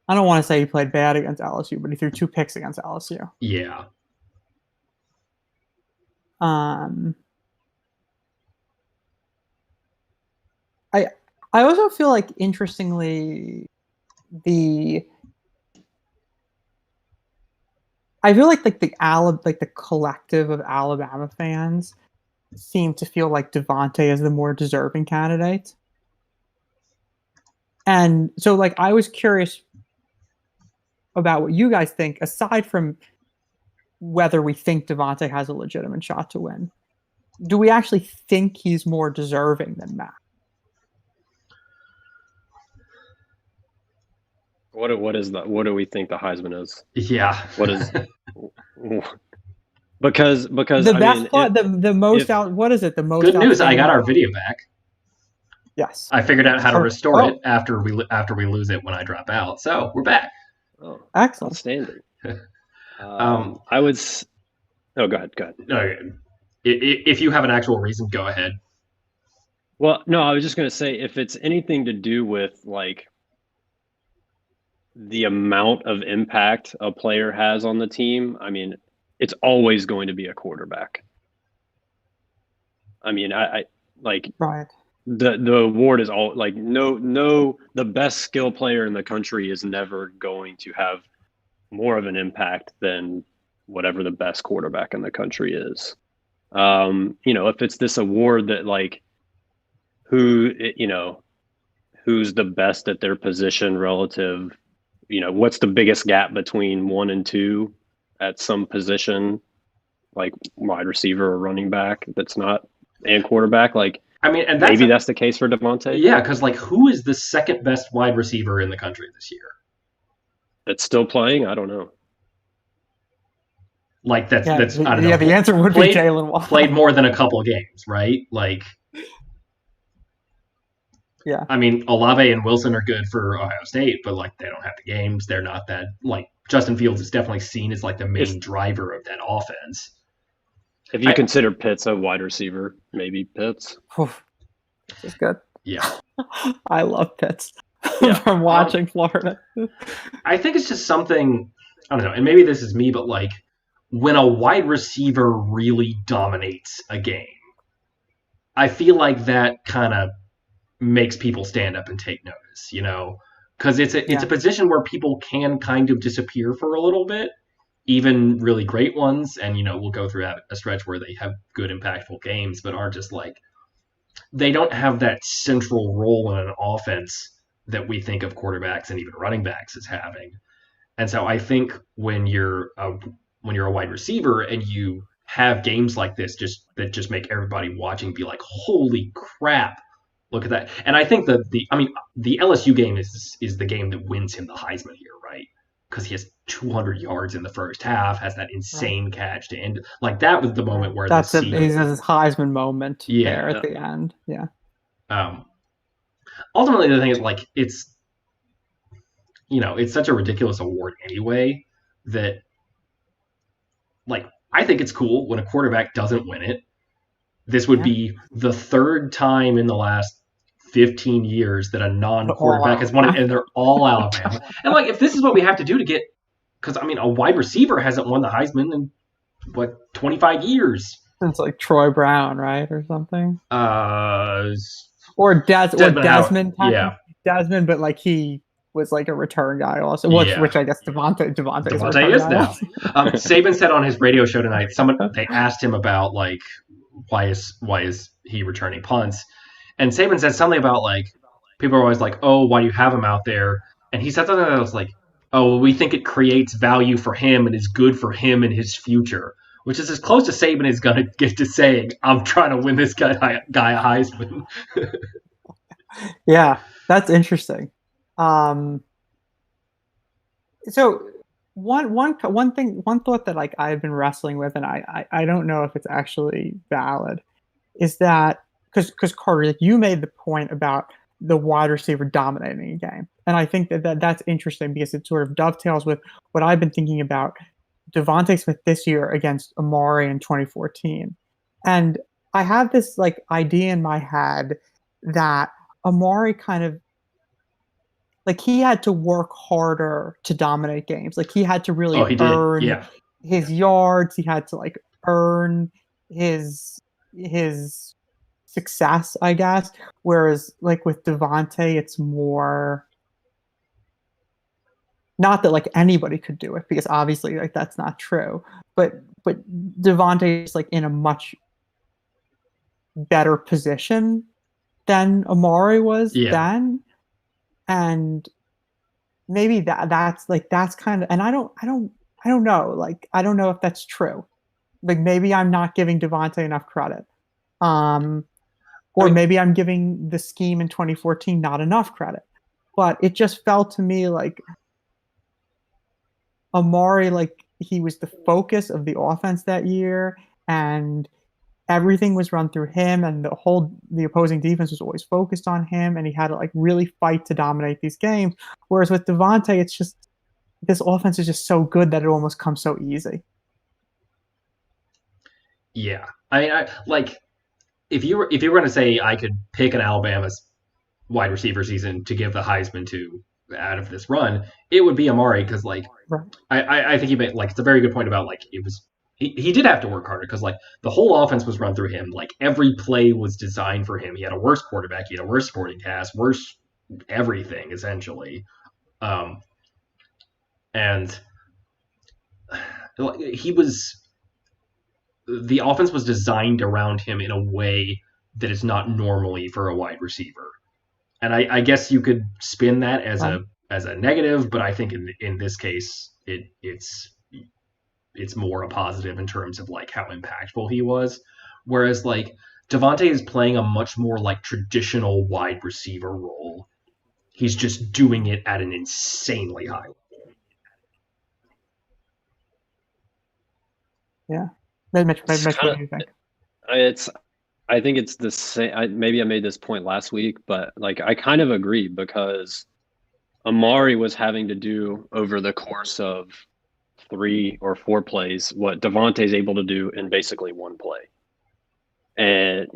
I don't want to say he played bad against LSU, but he threw 2 picks against LSU. Yeah. I also feel like, interestingly, I feel like the collective of Alabama fans seem to feel like Devontae is the more deserving candidate. And so, like, I was curious about what you guys think, aside from whether we think Devontae has a legitimate shot to win. Do we actually think he's more deserving than Mac? What is that? What do we think the Heisman is? Yeah. What is? because the best part, the most out. What is it? The most. Good news! I got our video back. Yes. I figured out how to restore it after we lose it when I drop out. So we're back. Oh, excellent. Outstanding. I would. Oh, go ahead. Okay. If you have an actual reason, go ahead. Well, no, I was just going to say, if it's anything to do with like the amount of impact a player has on the team, I mean, it's always going to be a quarterback. I mean, I like right. The award is all like no the best skill player in the country is never going to have more of an impact than whatever the best quarterback in the country is. If it's this award that like who's the best at their position relative, what's the biggest gap between 1 and 2 at some position, like wide receiver or running back and quarterback, like. I mean, and maybe that's the case for Devontae. Yeah, because like, who is the second best wide receiver in the country this year? That's still playing? I don't know. Like that's I don't know. Yeah, the answer would be Jalen Waddle. Played more than a couple games, right? Like, yeah. I mean, Olave and Wilson are good for Ohio State, but like they don't have the games. They're not that like Justin Fields is definitely seen as like the main driver of that offense. If you consider Pitts a wide receiver, maybe Pitts. This is good. Yeah. I love Pitts from watching Florida. I think it's just something, I don't know, and maybe this is me, but like when a wide receiver really dominates a game, I feel like that kind of makes people stand up and take notice, because it's a position where people can kind of disappear for a little bit. Even really great ones, and we'll go through a stretch where they have good, impactful games, but are just like they don't have that central role in an offense that we think of quarterbacks and even running backs as having. And so I think when you're a wide receiver and you have games like this, that just make everybody watching be like, "Holy crap! Look at that!" And I think the LSU game is the game that wins him the Heisman here, right? Because he has 200 yards in the first half, has that insane catch to end. Like that was the moment where he's his Heisman moment there at the end. Yeah. Ultimately, the thing is like it's such a ridiculous award anyway that like I think it's cool when a quarterback doesn't win it. This would be the 3rd time in the last 15 years that a non-quarterback has won it, and they're all Alabama. And like, if this is what we have to do to get, because I mean, a wide receiver hasn't won the Heisman in 25 years since like Troy Brown, right, or something. Or Desmond. Yeah, Desmond, but like he was like a return guy also, which I guess Devontae is now. Saban said on his radio show tonight, they asked him about like why is he returning punts. And Saban said something about, like, people are always like, oh, why do you have him out there? And he said something that was like, oh, well, we think it creates value for him and is good for him and his future, which is as close to Saban is going to get to saying, I'm trying to win this guy a Heisman. Yeah, that's interesting. So one thought that like I've been wrestling with, and I don't know if it's actually valid, is that because Carter, like, you made the point about the wide receiver dominating a game. And I think that's interesting because it sort of dovetails with what I've been thinking about Devontae Smith this year against Amari in 2014. And I have this like idea in my head that Amari kind of like he had to work harder to dominate games. Like he had to really earn his yards. He had to like earn his success, I guess. Whereas like with Devontae, it's more not that like anybody could do it because obviously like that's not true. But Devontae is like in a much better position than Amari was then. And maybe that's kind of, and I don't know. Like, I don't know if that's true. Like maybe I'm not giving Devontae enough credit. Or maybe I'm giving the scheme in 2014 not enough credit. But it just felt to me like Amari, like he was the focus of the offense that year, and everything was run through him, and the opposing defense was always focused on him, and he had to like really fight to dominate these games. Whereas with Devontae, it's just this offense is just so good that it almost comes so easy. Yeah, I like if you were going to say I could pick an Alabama's wide receiver season to give the Heisman to out of this run, it would be Amari because like right. I think he made like it's a very good point about like it was. He did have to work harder because like the whole offense was run through him. Like every play was designed for him. He had a worse quarterback. He had a worse supporting cast, worse everything essentially. And the offense was designed around him in a way that is not normally for a wide receiver. And I guess you could spin that as a negative, but I think in this case it's more a positive in terms of like how impactful he was. Whereas like Devontae is playing a much more like traditional wide receiver role. He's just doing it at an insanely high level. Yeah. Mitch, what do you think? I think it's the same. Maybe I made this point last week, but like I kind of agree because Amari was having to do over the course of 3 or 4 plays what Devontae's able to do in basically one play. And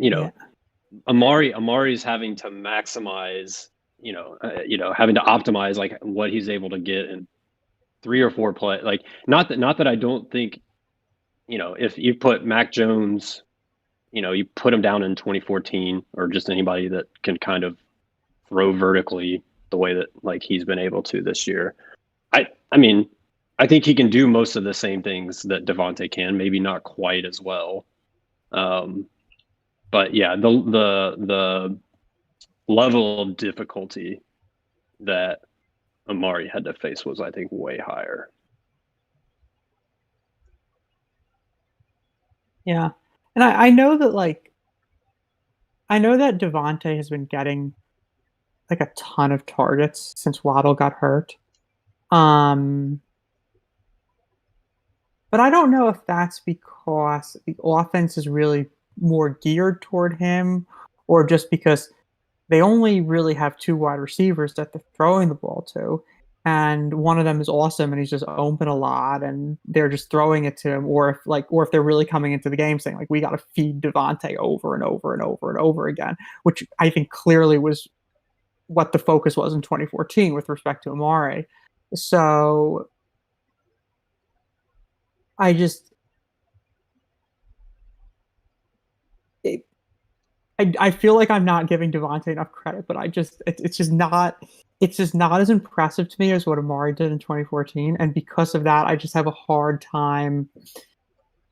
Amari's having to maximize, having to optimize like what he's able to get in 3 or 4 play. Like not that I don't think, if you put Mac Jones, you put him down in 2014 or just anybody that can kind of throw vertically the way that like he's been able to this year. I mean, I think he can do most of the same things that Devontae can, maybe not quite as well. But yeah, the level of difficulty that Amari had to face was, I think, way higher. Yeah. And I know that Devontae has been getting like a ton of targets since Waddle got hurt. But I don't know if that's because the offense is really more geared toward him or just because they only really have 2 wide receivers that they're throwing the ball to. And one of them is awesome and he's just open a lot and they're just throwing it to him. Or if they're really coming into the game saying like, we got to feed Devontae over and over and over and over again, which I think clearly was what the focus was in 2014 with respect to Amari. So I feel like I'm not giving Devontae enough credit, but it's just not as impressive to me as what Amari did in 2014. And because of that, I just have a hard time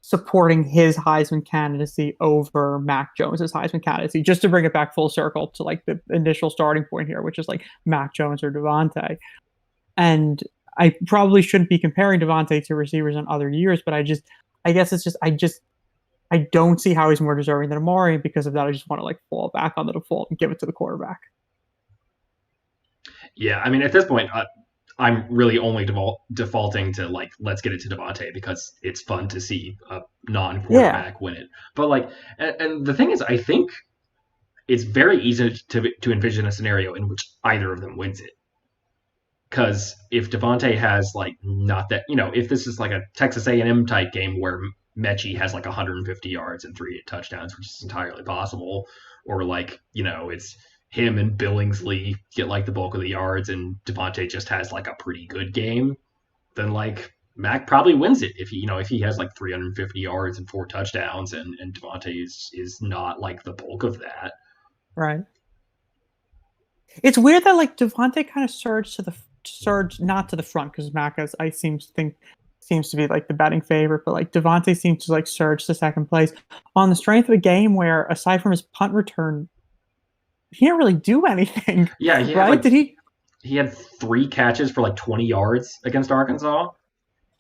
supporting his Heisman candidacy over Mac Jones's Heisman candidacy, just to bring it back full circle to like the initial starting point here, which is like Mac Jones or Devontae. And I probably shouldn't be comparing Devontae to receivers in other years, but I don't see how he's more deserving than Amari. And because of that, I just want to like fall back on the default and give it to the quarterback. Yeah, I mean, at this point, I'm really only defaulting to like, let's get it to Devontae because it's fun to see a non-quarterback win it. But like, and the thing is, I think it's very easy to envision a scenario in which either of them wins it. Because if Devontae has like not that, if this is like a Texas A&M type game where Mechie has like 150 yards and 3 touchdowns, which is entirely possible, or like it's him and Billingsley get like the bulk of the yards and Devontae just has like a pretty good game, then like Mac probably wins it if he has like 350 yards and 4 touchdowns and Devontae is not like the bulk of that. Right. It's weird that like Devontae kind of surged not to the front because Mac seems to be like the betting favorite, but like Devontae seems to like surge to second place on the strength of a game where aside from his punt return, he didn't really do anything. Yeah, right? Did he? He had 3 catches for like 20 yards against Arkansas.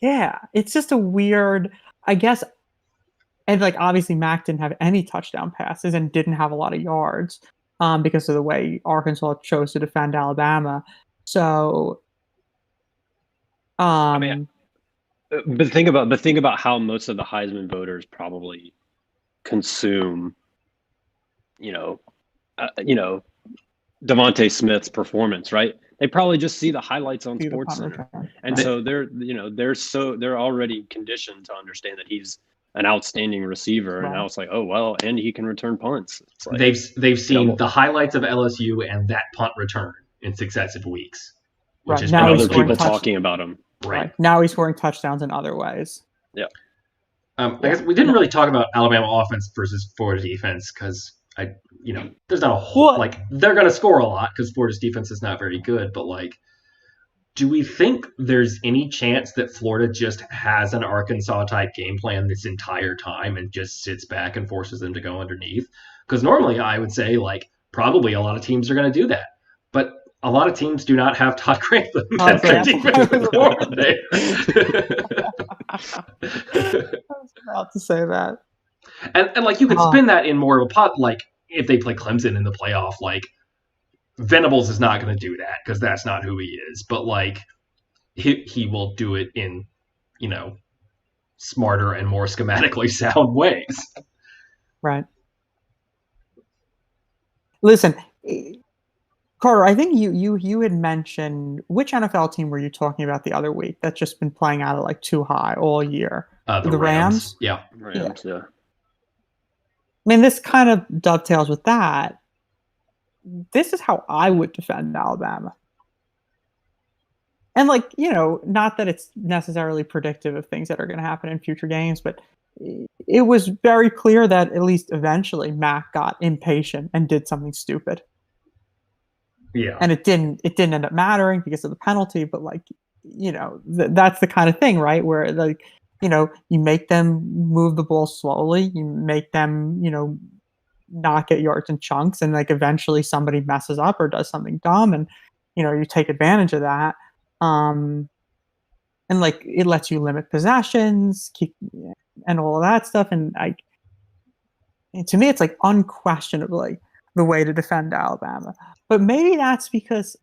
Yeah, it's just a weird, I guess. And like obviously Mac didn't have any touchdown passes and didn't have a lot of yards because of the way Arkansas chose to defend Alabama. So, I mean, but think about how most of the Heisman voters probably consume, Devontae Smith's performance, right? They probably just see the highlights on SportsCenter, and so they're already conditioned to understand that he's an outstanding receiver, and now it's like, oh well, and he can return punts. It's like, they've seen the highlights of LSU and that punt return in successive weeks, which is now other people talking about him. Right now, he's scoring touchdowns in other ways. Yeah. I guess we didn't really talk about Alabama offense versus Florida defense because there's not a whole they're going to score a lot because Florida's defense is not very good. But like, do we think there's any chance that Florida just has an Arkansas type game plan this entire time and just sits back and forces them to go underneath? Because normally I would say like probably a lot of teams are going to do that, but a lot of teams do not have Todd Grantham as their defensive coordinator. I was about to say that. And like you could spin that in more of a pot, like if they play Clemson in the playoff, like Venables is not going to do that because that's not who he is. But like he will do it in, smarter and more schematically sound ways. Right. Listen, Carter, I think you had mentioned which NFL team were you talking about the other week that's just been playing out of like too high all year? The Rams? Yeah. Rams, yeah. I mean, this kind of dovetails with that. This is how I would defend Alabama. And like, not that it's necessarily predictive of things that are going to happen in future games, but it was very clear that at least eventually Mac got impatient and did something stupid. Yeah. And it didn't end up mattering because of the penalty, but like, that's the kind of thing, right? Where like, you make them move the ball slowly, you make them, not get yards in chunks, and like eventually somebody messes up or does something dumb, and you take advantage of that. And like it lets you limit possessions, and all of that stuff. And to me, it's like unquestionably the way to defend Alabama. But maybe that's because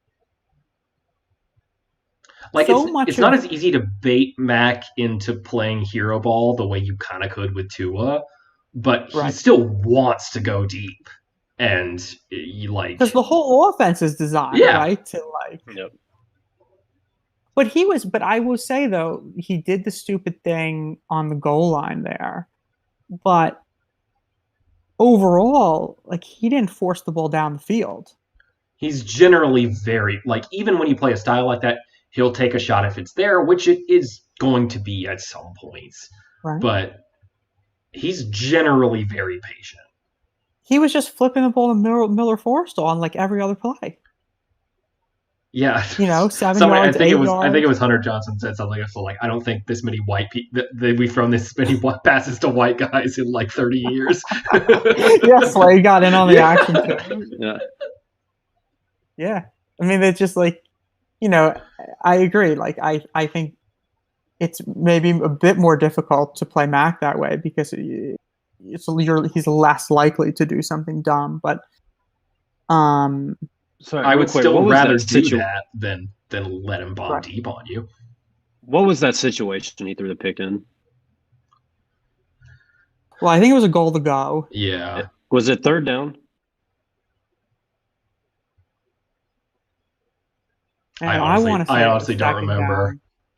like it's not as easy to bait Mac into playing hero ball the way you kind of could with Tua, but he still wants to go deep, and because the whole offense is designed right to like. Yep. But I will say though, he did the stupid thing on the goal line there, but overall, like he didn't force the ball down the field. He's generally very even when you play a style like that, he'll take a shot if it's there, which it is going to be at some points. Right. But he's generally very patient. He was just flipping the ball to Miller Forrestall on like every other play. Yeah. 7 yards, 8 yards. I think it was Hunter Johnson said something like, I don't think this many white people, we've thrown this many passes to white guys in like 30 years. Yes, Slay got in on the action too. Yeah. Yeah. I mean, it's just like, I agree. Like, I think it's maybe a bit more difficult to play Mac that way because he's less likely to do something dumb. But sorry, I would still rather do that than let him bomb deep on you. What was that situation he threw the pick in? Well, I think it was a goal to go. Yeah. Was it third down? And I want to say I honestly don't remember.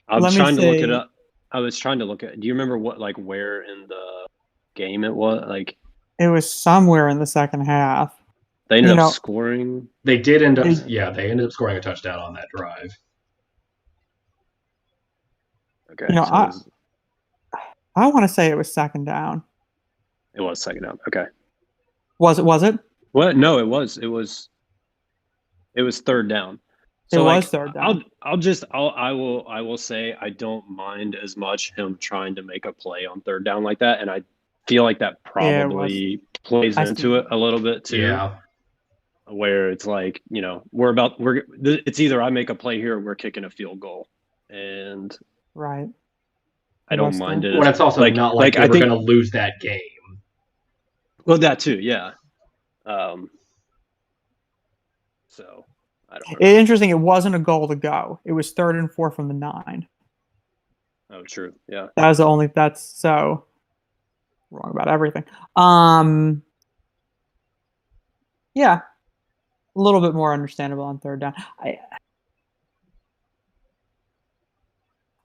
down. I'm trying to look it up. I was trying to look at. Do you remember where in the game it was? Like it was somewhere in the second half. They ended up scoring. They did end up. They ended up scoring a touchdown on that drive. Okay. I want to say it was second down. It was second down. Okay. Was it? What? No, it was. It was third down. So it was third down. I will say I don't mind as much him trying to make a play on third down like that, and I feel like that probably plays into it a little bit too. Yeah. Where it's like, it's either I make a play here or we're kicking a field goal, and right. I don't mind it. When it's also not like we're going to lose that game. Well, that too, yeah. So I don't know. It's interesting. It wasn't a goal to go. It was 3rd and 4 from the 9. Oh, true. Yeah. That's so wrong about everything. Yeah. A little bit more understandable on third down.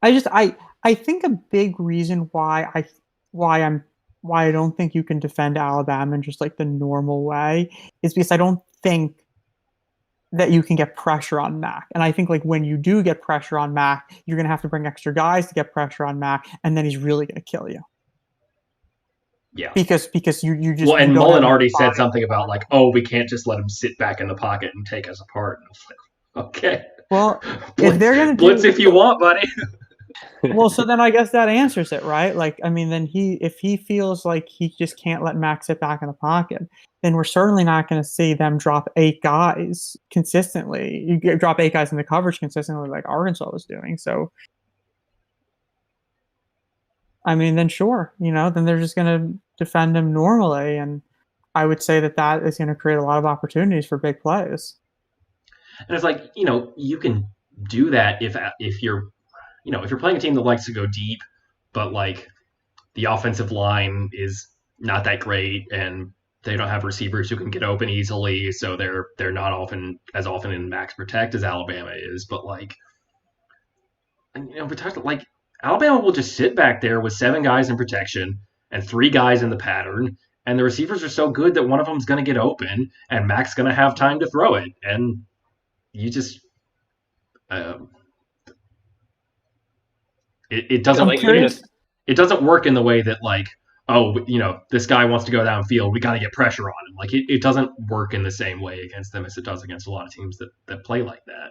I think a big reason why I don't think you can defend Alabama in just like the normal way is because I don't think that you can get pressure on Mac. And I think like when you do get pressure on Mac, you're going to have to bring extra guys to get pressure on Mac, and then he's really going to kill you. Yeah. Because you just... Well, and Mullen already said something about like, oh, we can't just let him sit back in the pocket and take us apart. And I was like, okay. Well, if they're going to blitz if you want, buddy. Well, so then I guess that answers it, right? Like, I mean, then if he feels like he just can't let Mac sit back in the pocket, then we're certainly not going to see them drop 8 guys consistently. You drop 8 guys in the coverage consistently like Arkansas was doing. So, I mean, then sure, then they're just going to defend him normally. And I would say that is going to create a lot of opportunities for big plays. And it's like, you can do that if you're playing a team that likes to go deep, but like the offensive line is not that great and they don't have receivers who can get open easily, so they're not as often in max protect as Alabama is. But like, we talked like Alabama will just sit back there with 7 guys in protection and 3 guys in the pattern, and the receivers are so good that one of them is going to get open and Mac's going to have time to throw it, and you just. It doesn't it doesn't work in the way that like, oh, this guy wants to go downfield, we got to get pressure on him. Like it doesn't work in the same way against them as it does against a lot of teams that play like that.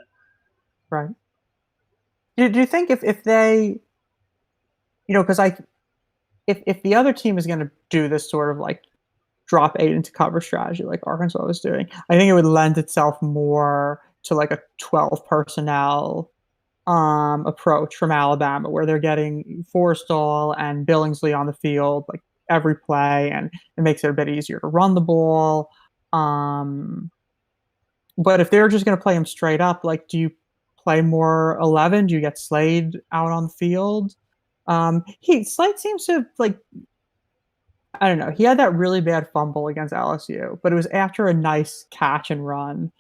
Right. Do you think if they, because if the other team is going to do this sort of like drop 8 into cover strategy like Arkansas was doing, I think it would lend itself more to like a 12 personnel approach from Alabama, where they're getting Forrestall and Billingsley on the field like every play, and it makes it a bit easier to run the ball. But if they're just going to play him straight up, like, do you play more 11? Do you get Slade out on the field? Slade seems to like, I don't know. He had that really bad fumble against LSU, but it was after a nice catch and run.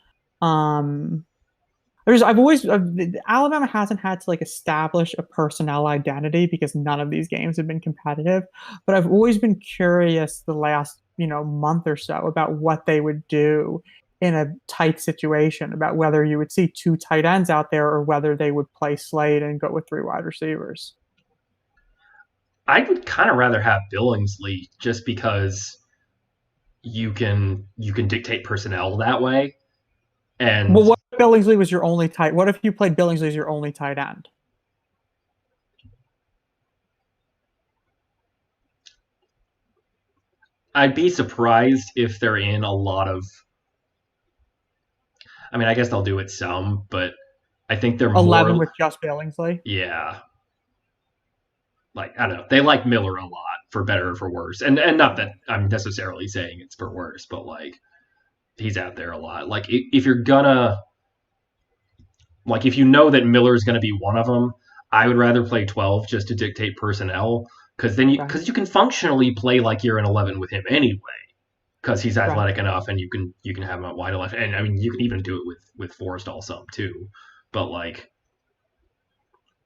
Alabama hasn't had to like establish a personnel identity because none of these games have been competitive, but I've always been curious the last, month or so about what they would do in a tight situation, about whether you would see 2 tight ends out there or whether they would play Slade and go with 3 wide receivers. I would kind of rather have Billingsley just because you can dictate personnel that way. And well, what if Billingsley was your only tight? What if you played Billingsley as your only tight end? I'd be surprised if they're in a lot of. I mean, I guess they'll do it some, but I think they're 11 with just Billingsley. Yeah, like I don't know. They like Miller a lot, for better or for worse, and not that I'm necessarily saying it's for worse, but like. He's out there a lot. Like if you're gonna, like if you know that Miller's gonna be one of them, I would rather play 12 just to dictate personnel, because then you can functionally play like you're an 11 with him anyway, because he's athletic enough and you can have him out wide left, and I mean you can even do it with Forrestall some too. but like,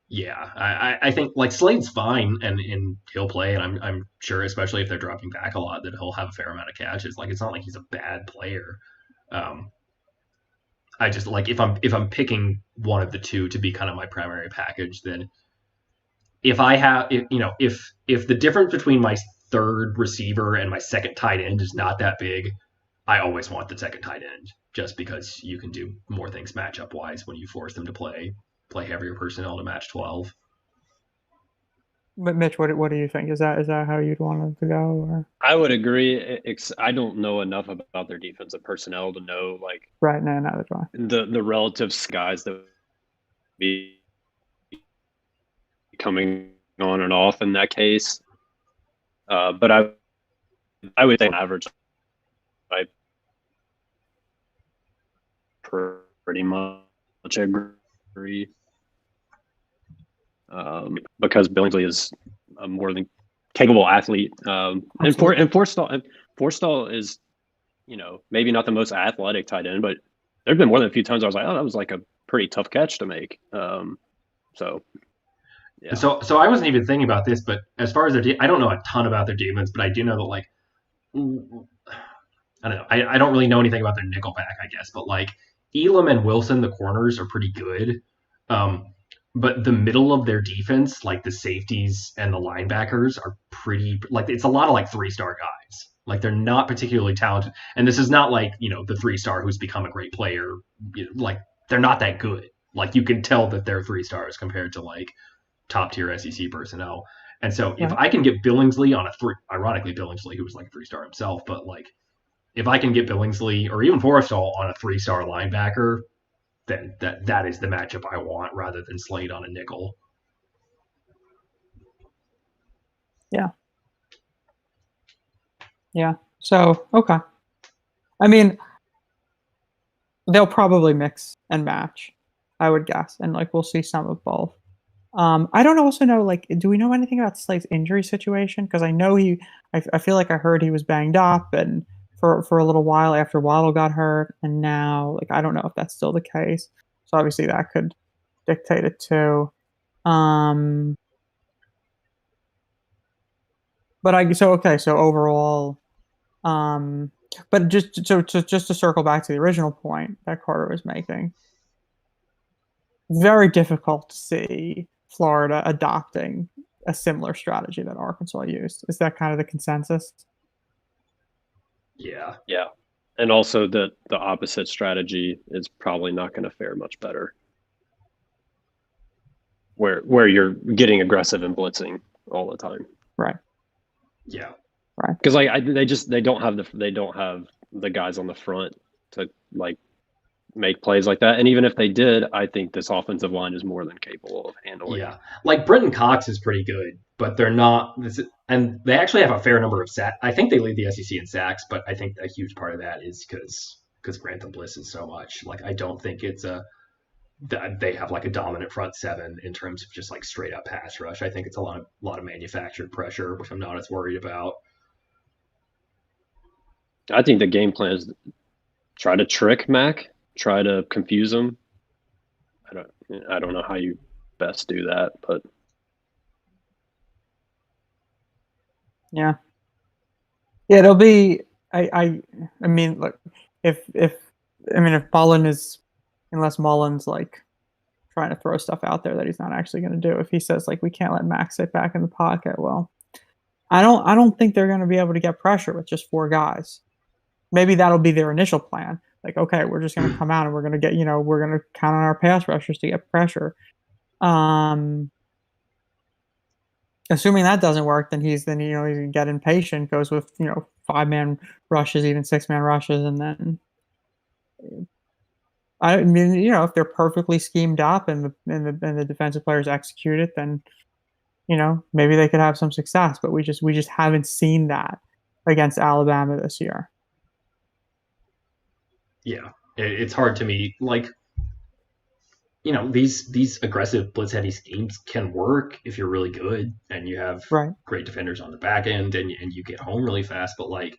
yeah, I think like Slade's fine and he'll play, and I'm sure, especially if they're dropping back a lot, that he'll have a fair amount of catches. Like, it's not like he's a bad player. Um, I just like if I'm picking one of the two to be kind of my primary package, then if I have if the difference between my third receiver and my second tight end is not that big, I always want the second tight end just because you can do more things matchup wise when you force them to play heavier personnel to match 12. But Mitch, what do you think? Is that how you'd want it to go? Or? I would agree. I don't know enough about their defensive personnel to know like Right, no, that's right. the relative guys that be coming on and off in that case. But I would say on average, I pretty much agree. Because Billingsley is a more than capable athlete, and Forstall is, maybe not the most athletic tight end, but there've been more than a few times I was like, oh, that was like a pretty tough catch to make. So yeah. So I wasn't even thinking about this, but as far as I don't know a ton about their defense, but I do know that like I don't know. I don't really know anything about their nickelback, I guess, but like Elam and Wilson, the corners are pretty good. But the middle of their defense, like the safeties and the linebackers, are pretty like it's a lot of like 3-star guys. Like they're not particularly talented, and this is not like the 3-star who's become a great player. Like they're not that good. Like you can tell that they're 3-stars compared to like top tier SEC personnel. And so if I can get Billingsley on a 3, ironically Billingsley who was like a 3-star himself, but like if I can get Billingsley or even Forrestall on a 3-star linebacker, then that is the matchup I want rather than Slade on a nickel. Yeah. Yeah. So, okay. I mean, they'll probably mix and match, I would guess. And like, we'll see some of both. I don't also know, like, do we know anything about Slade's injury situation? Because I know I feel like I heard he was banged up and for a little while after Waddle got hurt. And now, like, I don't know if that's still the case. So obviously that could dictate it too. So overall, but just to circle back to the original point that Carter was making, very difficult to see Florida adopting a similar strategy that Arkansas used. Is that kind of the consensus? Yeah. And also the opposite strategy is probably not going to fare much better. Where you're getting aggressive and blitzing all the time. Right. Yeah. Right. Because like they don't have the guys on the front to like make plays like that. And even if they did, I think this offensive line is more than capable of handling. Yeah. Like Brenton Cox is pretty good, but they're not. And they actually have a fair number of sacks. I think they lead the SEC in sacks, but I think a huge part of that is because Grantham blitzes so much. Like I don't think it's that they have like a dominant front seven in terms of just like straight up pass rush. I think it's a lot of manufactured pressure, which I'm not as worried about. I think the game plan is try to trick Mac, try to confuse him. I don't know how you best do that, but yeah, it'll be. I mean, look, if Mullen is, unless Mullen's like trying to throw stuff out there that he's not actually going to do. If he says like we can't let Max sit back in the pocket, well, I don't think they're going to be able to get pressure with just 4 guys. Maybe that'll be their initial plan. Like, okay, we're just going to come out and we're going to get, we're going to count on our pass rushers to get pressure. Assuming that doesn't work, then he's he get impatient, goes with 5-man rushes, even 6-man rushes, and then I mean if they're perfectly schemed up and the defensive players execute it, then maybe they could have some success. But we just haven't seen that against Alabama this year. Yeah, it's hard to me. Like, these aggressive blitz heavy schemes can work if you're really good and you have great defenders on the back end and you get home really fast. But like,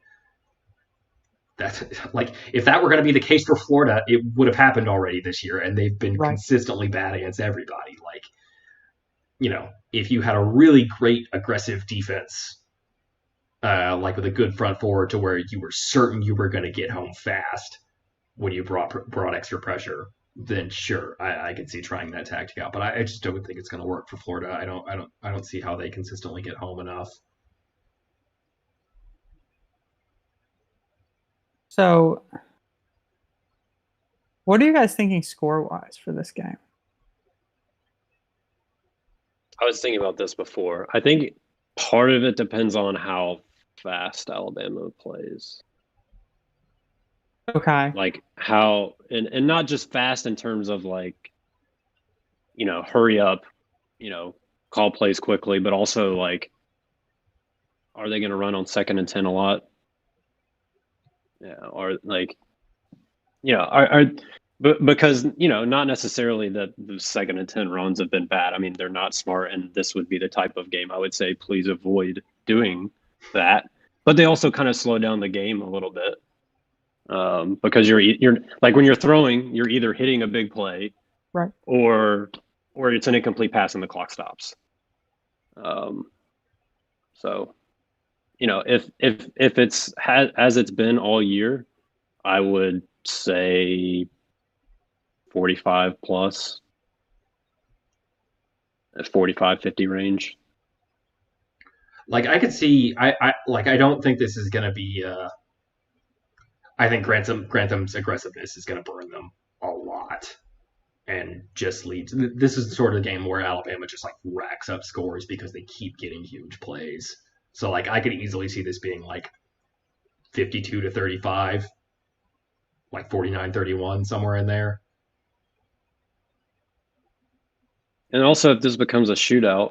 That's like, if that were going to be the case for Florida, it would have happened already this year, and they've been Right. consistently bad against everybody. Like, if you had a really great aggressive defense, like with a good front forward to where you were certain you were going to get home fast when you brought extra pressure, then sure, I could see trying that tactic out. But I just don't think it's going to work for Florida. I don't see how they consistently get home enough. So, what are you guys thinking score-wise for this game? I was thinking about this before. I think part of it depends on how fast Alabama plays. Okay. Like how, and not just fast in terms of like, hurry up, call plays quickly, but also like, are they going to run on 2nd and 10 a lot? Yeah, or like, because not necessarily that the 2nd and 10 runs have been bad. I mean, they're not smart, and this would be the type of game I would say please avoid doing that. But they also kind of slow down the game a little bit, because you're like when you're throwing, you're either hitting a big play, right, or it's an incomplete pass and the clock stops. So, if it's as it's been all year, I would say 45 plus, 45, 50 range. Like, I could see, I don't think this is going to be, I think Grantham's aggressiveness is going to burn them a lot and just leads. This is the sort of game where Alabama just like racks up scores because they keep getting huge plays. So like, I could easily see this being like 52-35, like 49-31, somewhere in there. And also, if this becomes a shootout,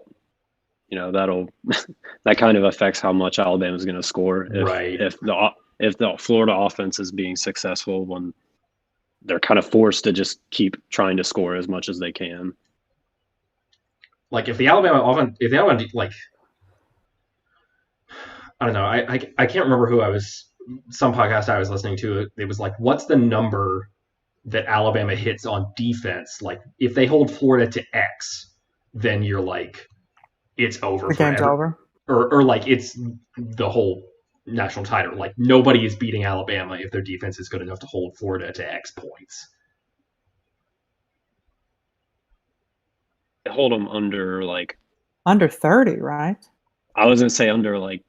that kind of affects how much Alabama's going to score. If the Florida offense is being successful, when they're kind of forced to just keep trying to score as much as they can. Like if the Alabama offense, like, I don't know, I can't remember some podcast I was listening to. It was like, what's the number that Alabama hits on defense? Like if they hold Florida to X, then you're like, it's over. The game's over. Or like it's the whole national title. Like nobody is beating Alabama if their defense is good enough to hold Florida to X points. Hold them under like under 30, right? I was gonna say under like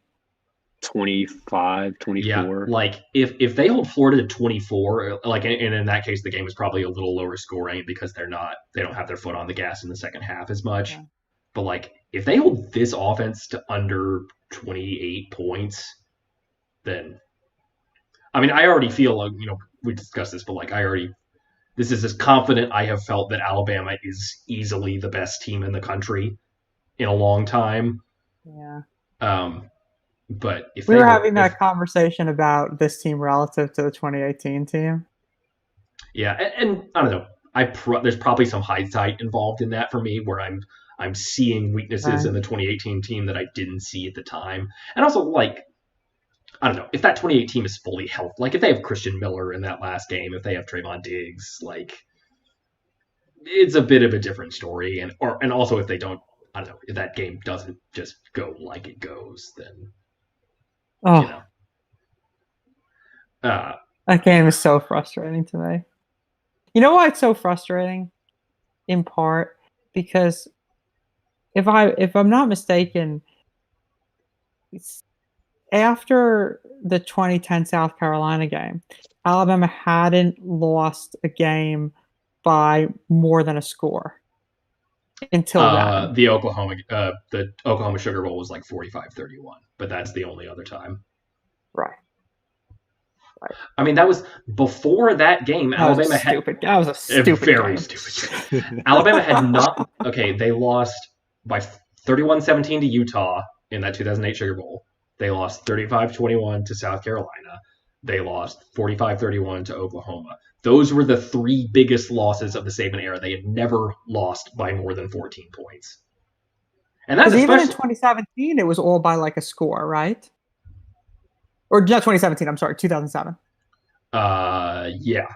25, 24. Yeah, like if they hold Florida to 24, like, and in that case the game is probably a little lower scoring because they don't have their foot on the gas in the second half as much. Yeah. But like if they hold this offense to under 28 points, then I mean I already feel like, we discussed this, but like this is as confident I have felt that Alabama is easily the best team in the country in a long time. Yeah. But if we were having that conversation about this team relative to the 2018 team. Yeah, and I don't know. There's probably some hindsight involved in that for me, where I'm seeing weaknesses in the 2018 team that I didn't see at the time, and also like I don't know if that 2018 team is fully healthy. Like if they have Christian Miller in that last game, if they have Trayvon Diggs, like it's a bit of a different story, and also if they don't, I don't know, if that game doesn't just go like it goes, then. That game is so frustrating to me. You know why it's so frustrating? In part because if I'm not mistaken, after the 2010 South Carolina game, Alabama hadn't lost a game by more than a score until then. The Oklahoma Sugar Bowl was like 45-31, but that's the only other time. Right. I mean, that was before that game. That was a stupid very stupid game. Alabama had not. Okay, they lost by 31-17 to Utah in that 2008 Sugar Bowl. They lost 35-21 to South Carolina. They lost 45-31 to Oklahoma. Those were the three biggest losses of the Saban era. They had never lost by more than 14 points. And that's even in 2017, it was all by like a score, right? Or not 2017, I'm sorry, 2007. Yeah.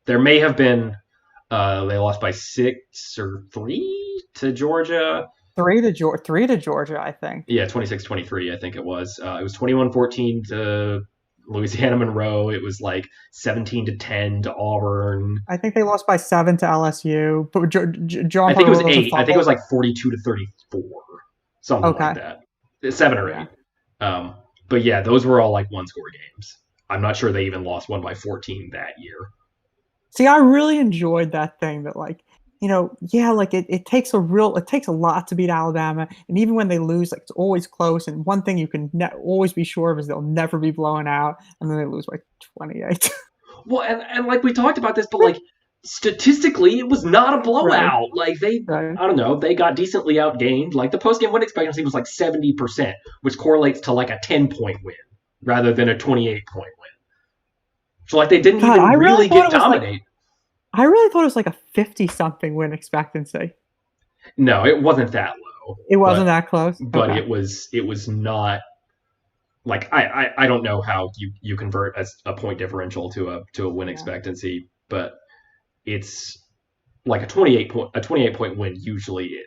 There may have been. They lost by 6 or 3 to Georgia. Three to Georgia, I think. Yeah, 26-23, I think it was. It was 21-14 to Louisiana Monroe. It was like 17-10 to Auburn. I think they lost by 7 to LSU. But John I think it was Parvolo's a 8. I think it was fumble. like 42-34, something like that. 7 or 8. But yeah, those were all like one-score games. I'm not sure they even lost one by 14 that year. See, I really enjoyed that thing that like, like it takes a lot to beat Alabama, and even when they lose, like it's always close. And one thing you can always be sure of is they'll never be blown out, and then they lose by 28. Well, and like we talked about this, but like statistically, it was not a blowout. Right. Like I don't know, they got decently outgained. Like the post-game win expectancy was like 70%, which correlates to like a 10-point win rather than a 28-point win. So like they didn't even really get dominated. I really thought it was like a 50-something win expectancy. No, it wasn't that low. It wasn't that close. But it was not. Like I don't know how you convert a point differential to a win expectancy, but it's like a 28 point win usually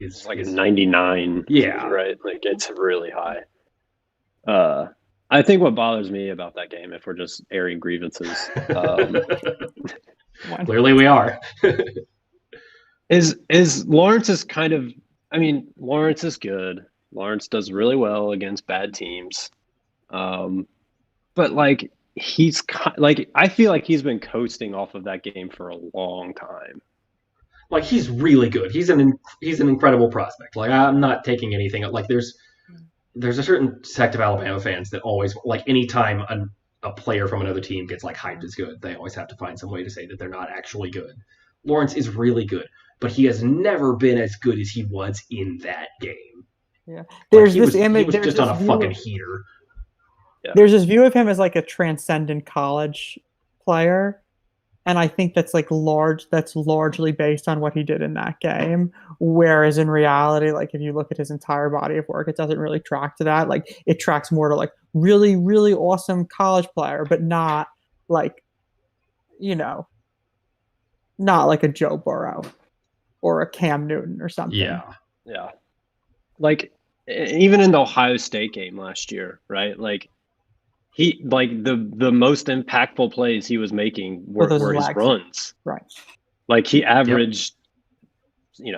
is like 99. Yeah, right. Like it's really high. I think what bothers me about that game, if we're just airing grievances, clearly we are, is Lawrence is kind of. I mean, Lawrence is good. Lawrence does really well against bad teams. But like I feel like he's been coasting off of that game for a long time. Like he's really good. He's an incredible prospect. Like I'm not taking anything. Like there's a certain sect of Alabama fans that always like anytime a player from another team gets like hyped as good, they always have to find some way to say that they're not actually good. Lawrence is really good, but he has never been as good as he was in that game. Yeah, there's this image. He was just on a fucking heater. Yeah. There's this view of him as like a transcendent college player, and I think that's largely based on what he did in that game. Whereas in reality, like if you look at his entire body of work, it doesn't really track to that. Like it tracks more to like really, really awesome college player, but not like, not like a Joe Burrow or a Cam Newton or something. Yeah. Like even in the Ohio State game last year, right? Like he the most impactful plays he was making were his runs. Right. Like he averaged,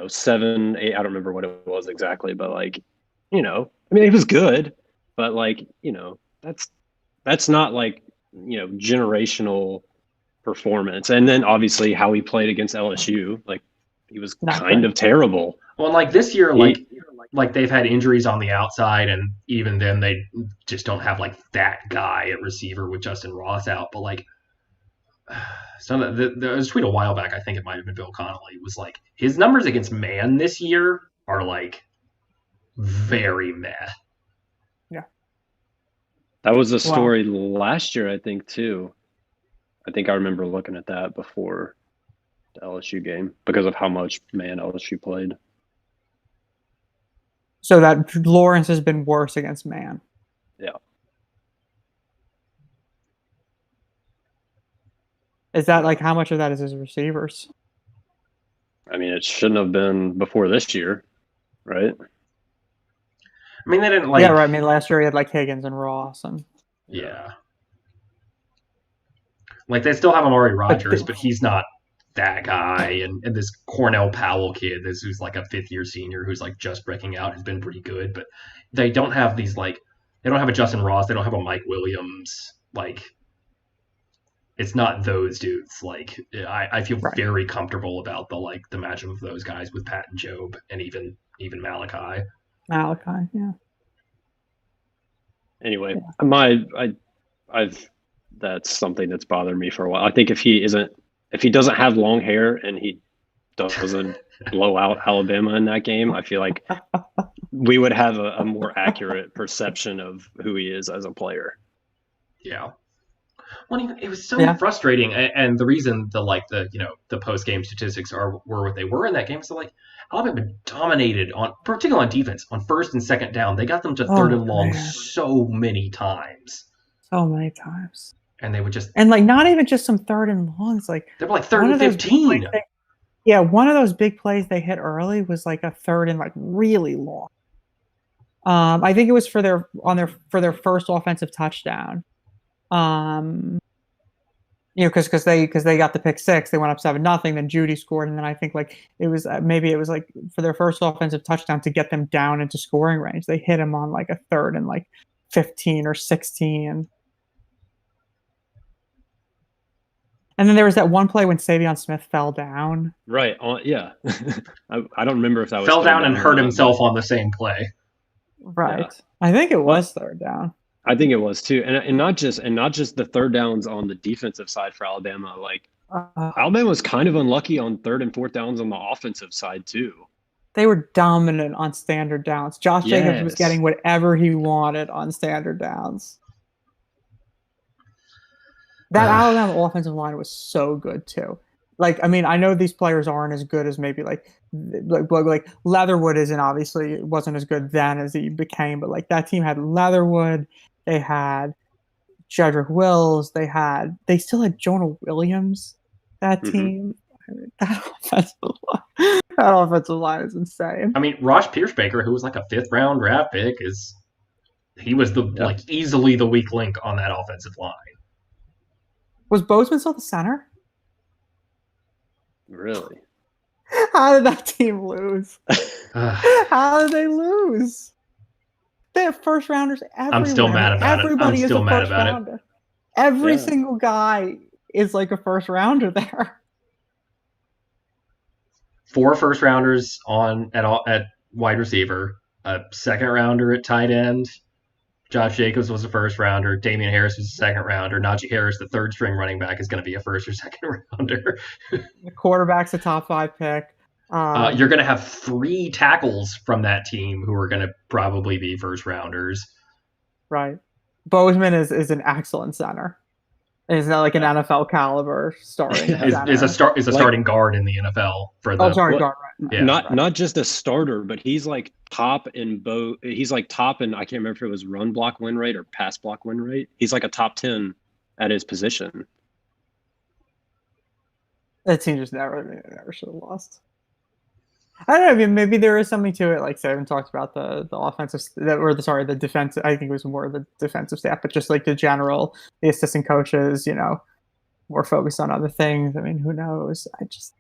7, 8, I don't remember what it was exactly, but like, I mean, he was good, but like, that's not like, generational performance. And then obviously how he played against LSU, like he was kind of terrible. Well, like this year, like they've had injuries on the outside, and even then they just don't have like that guy at receiver with Justin Ross out. But like, so there was a tweet a while back, I think it might have been Bill Connolly, was like his numbers against man this year are like very meh. Yeah, that was the story last year, I think too. I think I remember looking at that before the LSU game because of how much man LSU played. So that Lawrence has been worse against man. Yeah. Is that like how much of that is his receivers? I mean, it shouldn't have been before this year, right? I mean, they didn't like. Yeah, right. I mean, last year he had like Higgins and Ross and. Yeah. Like they still have Amari Rodgers, but he's not that guy. And this Cornell Powell kid, who's like a fifth-year senior who's like just breaking out, has been pretty good. But they don't have these like, they don't have a Justin Ross, they don't have a Mike Williams. Like, it's not those dudes. Like, I feel very comfortable about the matchup of those guys with Pat and Job and even Malachi. Malachi, yeah. Anyway, I've that's something that's bothered me for a while. I think if he doesn't have long hair and he doesn't blow out Alabama in that game, I feel like we would have a more accurate perception of who he is as a player. Yeah. Well, it was so frustrating, and the reason the post game statistics were what they were in that game is like Alabama dominated particularly on defense on first and second down. They got them to third and long so many times. So many times. And they would just and like not even just some third and longs. Like they were like 3rd and 15. One of those big plays they hit early was like a third and like really long. I think it was for their first offensive touchdown. Because they got the pick six, they went up 7-0. Then Judy scored, and then I think like it was like for their first offensive touchdown to get them down into scoring range. They hit him on like a third and like 15 or 16. And then there was that one play when Savion Smith fell down. Right. Yeah. I don't remember if that was fell down and hurt himself on the same play. Right. Yeah. I think it was third down. I think it was too, and not just the third downs on the defensive side for Alabama. Like Alabama was kind of unlucky on 3rd and 4th downs on the offensive side too. They were dominant on standard downs. Josh Jacobs was getting whatever he wanted on standard downs. That Alabama offensive line was so good too. Like, I mean, I know these players aren't as good as maybe like Leatherwood isn't, obviously it wasn't as good then as he became, but like that team had Leatherwood, they had Jedrick Wills, they still had Jonah Williams. That team, that offensive line is insane. I mean, Rosh Pierschbaker, who was like a 5th round draft pick, he was like easily the weak link on that offensive line. Was Bozeman still the center? Really? How did that team lose? How did they lose? They have first rounders everywhere. I'm still mad about Everybody it. I'm still mad about rounder. It. Every single guy is like a first rounder there. 4 first rounders at wide receiver, a 2nd rounder at tight end. Josh Jacobs was a 1st rounder. Damian Harris was a 2nd rounder. Najee Harris, the 3rd string running back, is going to be a 1st or 2nd rounder. The quarterback's a top 5 pick. You're going to have 3 tackles from that team who are going to probably be 1st rounders. Right. Bozeman is an excellent center. He's not like an NFL caliber starting. Is a starting guard in the NFL for the. Guard. Right. Yeah. Not just a starter, but he's like top in He's like top in, I can't remember if it was run block win rate or pass block win rate. He's like a top 10 at his position. That team just never should have lost. I don't know. I mean, maybe there is something to it. Like Saban talked about the offensive, the defense. I think it was more the defensive staff, but just like the assistant coaches, more focused on other things. I mean, who knows? It's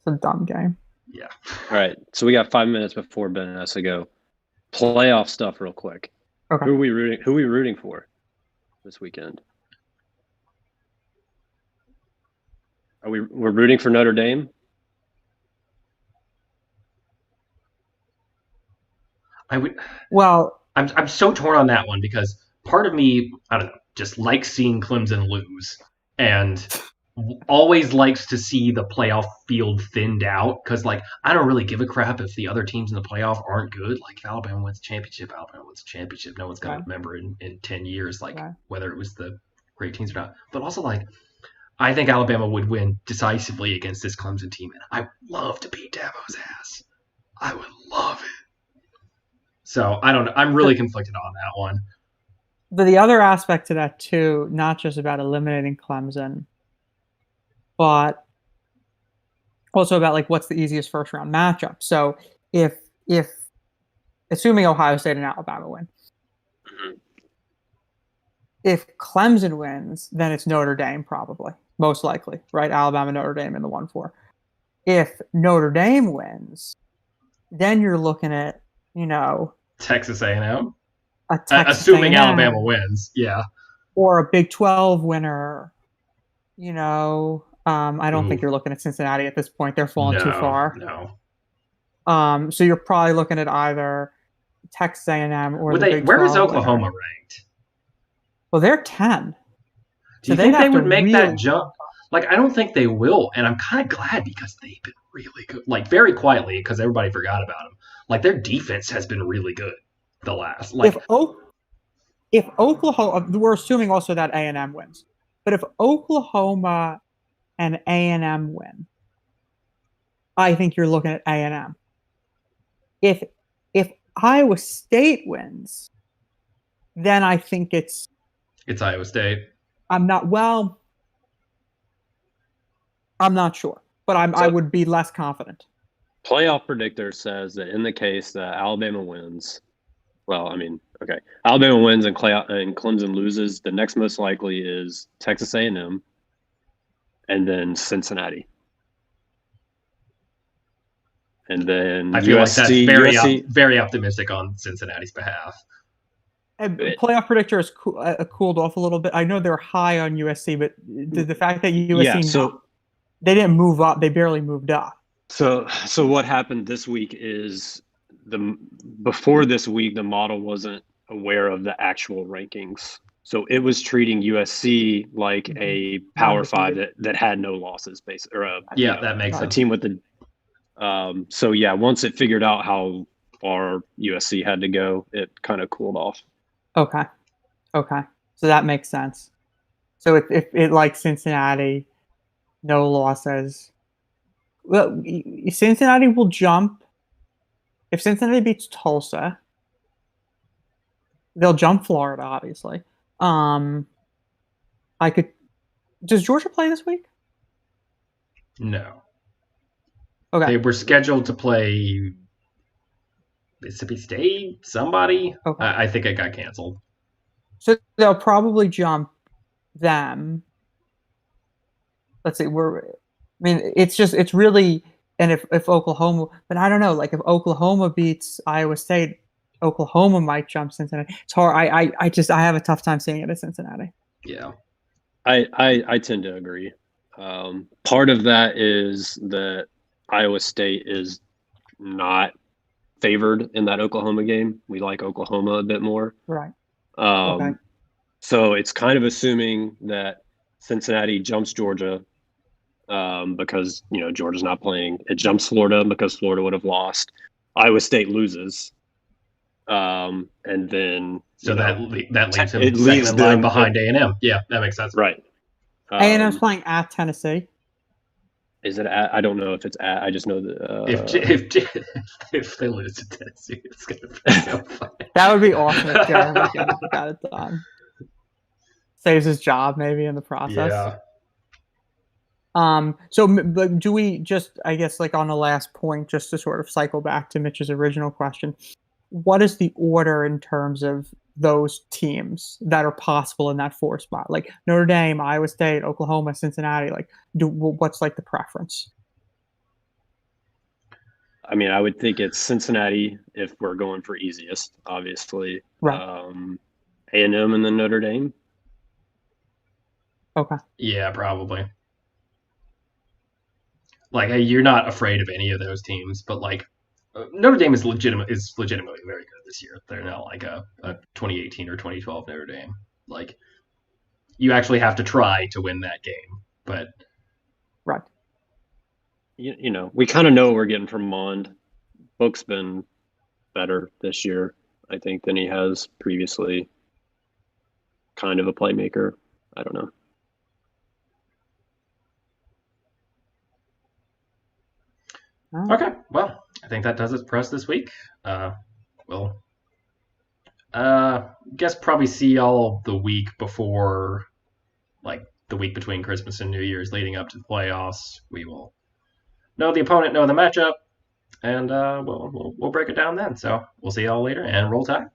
a dumb game. Yeah. All right. So we got 5 minutes before Ben has to go. Playoff stuff, real quick. Okay. Who are we rooting for this weekend? We're rooting for Notre Dame? I'm so torn on that one because part of me, I don't know, just likes seeing Clemson lose and always likes to see the playoff field thinned out because, like, I don't really give a crap if the other teams in the playoff aren't good. Like, if Alabama wins a championship, Alabama wins a championship. No one's going to remember in 10 years, like, whether it was the great teams or not. But also, like, I think Alabama would win decisively against this Clemson team, and I would love to beat Dabo's ass. I would love it. So, I don't know. I'm really conflicted on that one. But the other aspect to that, too, not just about eliminating Clemson, but also about, like, what's the easiest first-round matchup. So, if assuming Ohio State and Alabama win, if Clemson wins, then it's Notre Dame probably. Most likely, right? Alabama, Notre Dame in the 1-4. If Notre Dame wins, then you're looking at, Texas A&M? Assuming A&M. Alabama wins, yeah. Or a Big 12 winner. I don't think you're looking at Cincinnati at this point. They're falling too far. No. So you're probably looking at either Texas A&M or the Big 12 where is Oklahoma ranked? Well, they're 10. Do you think they would make that jump? Like, I don't think they will, and I'm kind of glad because they've been really good. Like, very quietly, because everybody forgot about them. Like, their defense has been really good the last. Like, if Oklahoma, we're assuming also that A&M wins, but if Oklahoma and A&M win, I think you're looking at A&M. If Iowa State wins, then I think it's Iowa State. I'm not sure, but I would be less confident. Playoff predictor says that in the case that Alabama wins, Alabama wins and Clemson loses, the next most likely is Texas A&M and then Cincinnati. And then I feel USC, like that's very optimistic on Cincinnati's behalf. Playoff predictor is cooled off a little bit. I know they're high on USC, but the fact that USC they didn't move up, they barely moved up. So what happened this week is before this week, the model wasn't aware of the actual rankings. So it was treating USC like a Power 5 that had no losses, basically. That makes sense. A team with the once it figured out how far USC had to go, it kind of cooled off. Okay. So that makes sense. So if it like Cincinnati, no losses. Well, Cincinnati will jump. If Cincinnati beats Tulsa, they'll jump Florida, obviously. Does Georgia play this week? No. Okay. They were scheduled to play Mississippi State, somebody. Okay. I think it got canceled. So they'll probably jump them. Let's see. It's really, and if Oklahoma, but I don't know. Like if Oklahoma beats Iowa State, Oklahoma might jump Cincinnati. It's hard. I have a tough time seeing it at Cincinnati. Yeah. I tend to agree. Part of that is that Iowa State is not favored in that Oklahoma game. We like Oklahoma a bit more. Right. Okay. So it's kind of assuming that Cincinnati jumps Georgia because, Georgia's not playing. It jumps Florida because Florida would have lost. Iowa State loses. And then... So that leaves him second in line behind A&M. Yeah, that makes sense. Right. A&M's playing at Tennessee. Is it at? I don't know if it's at. I just know that if they lose to Tennessee, it's going to be so funny. That would be awesome if Jeremy got it done. Saves his job maybe in the process. Yeah. So do we just, I guess, like on the last point, just to sort of cycle back to Mitch's original question, what is the order in terms of those teams that are possible in that 4 spot? Like Notre Dame, Iowa State, Oklahoma, Cincinnati, what's like the preference? I mean, I would think it's Cincinnati if we're going for easiest, obviously. Right. A&M and then Notre Dame. Okay. Yeah, probably. Like, you're not afraid of any of those teams, but like Notre Dame is legitimately very good this year. They're not like a 2018 or 2012 Notre Dame. Like, you actually have to try to win that game. But right. We kind of know what we're getting from Mond. Book's been better this year, I think, than he has previously. Kind of a playmaker. I don't know. Okay, well, I think that does it for us this week. We'll guess probably see y'all the week before, like the week between Christmas and New Year's leading up to the playoffs. We will know the opponent, know the matchup, and we'll break it down then. So we'll see y'all later, and roll tide.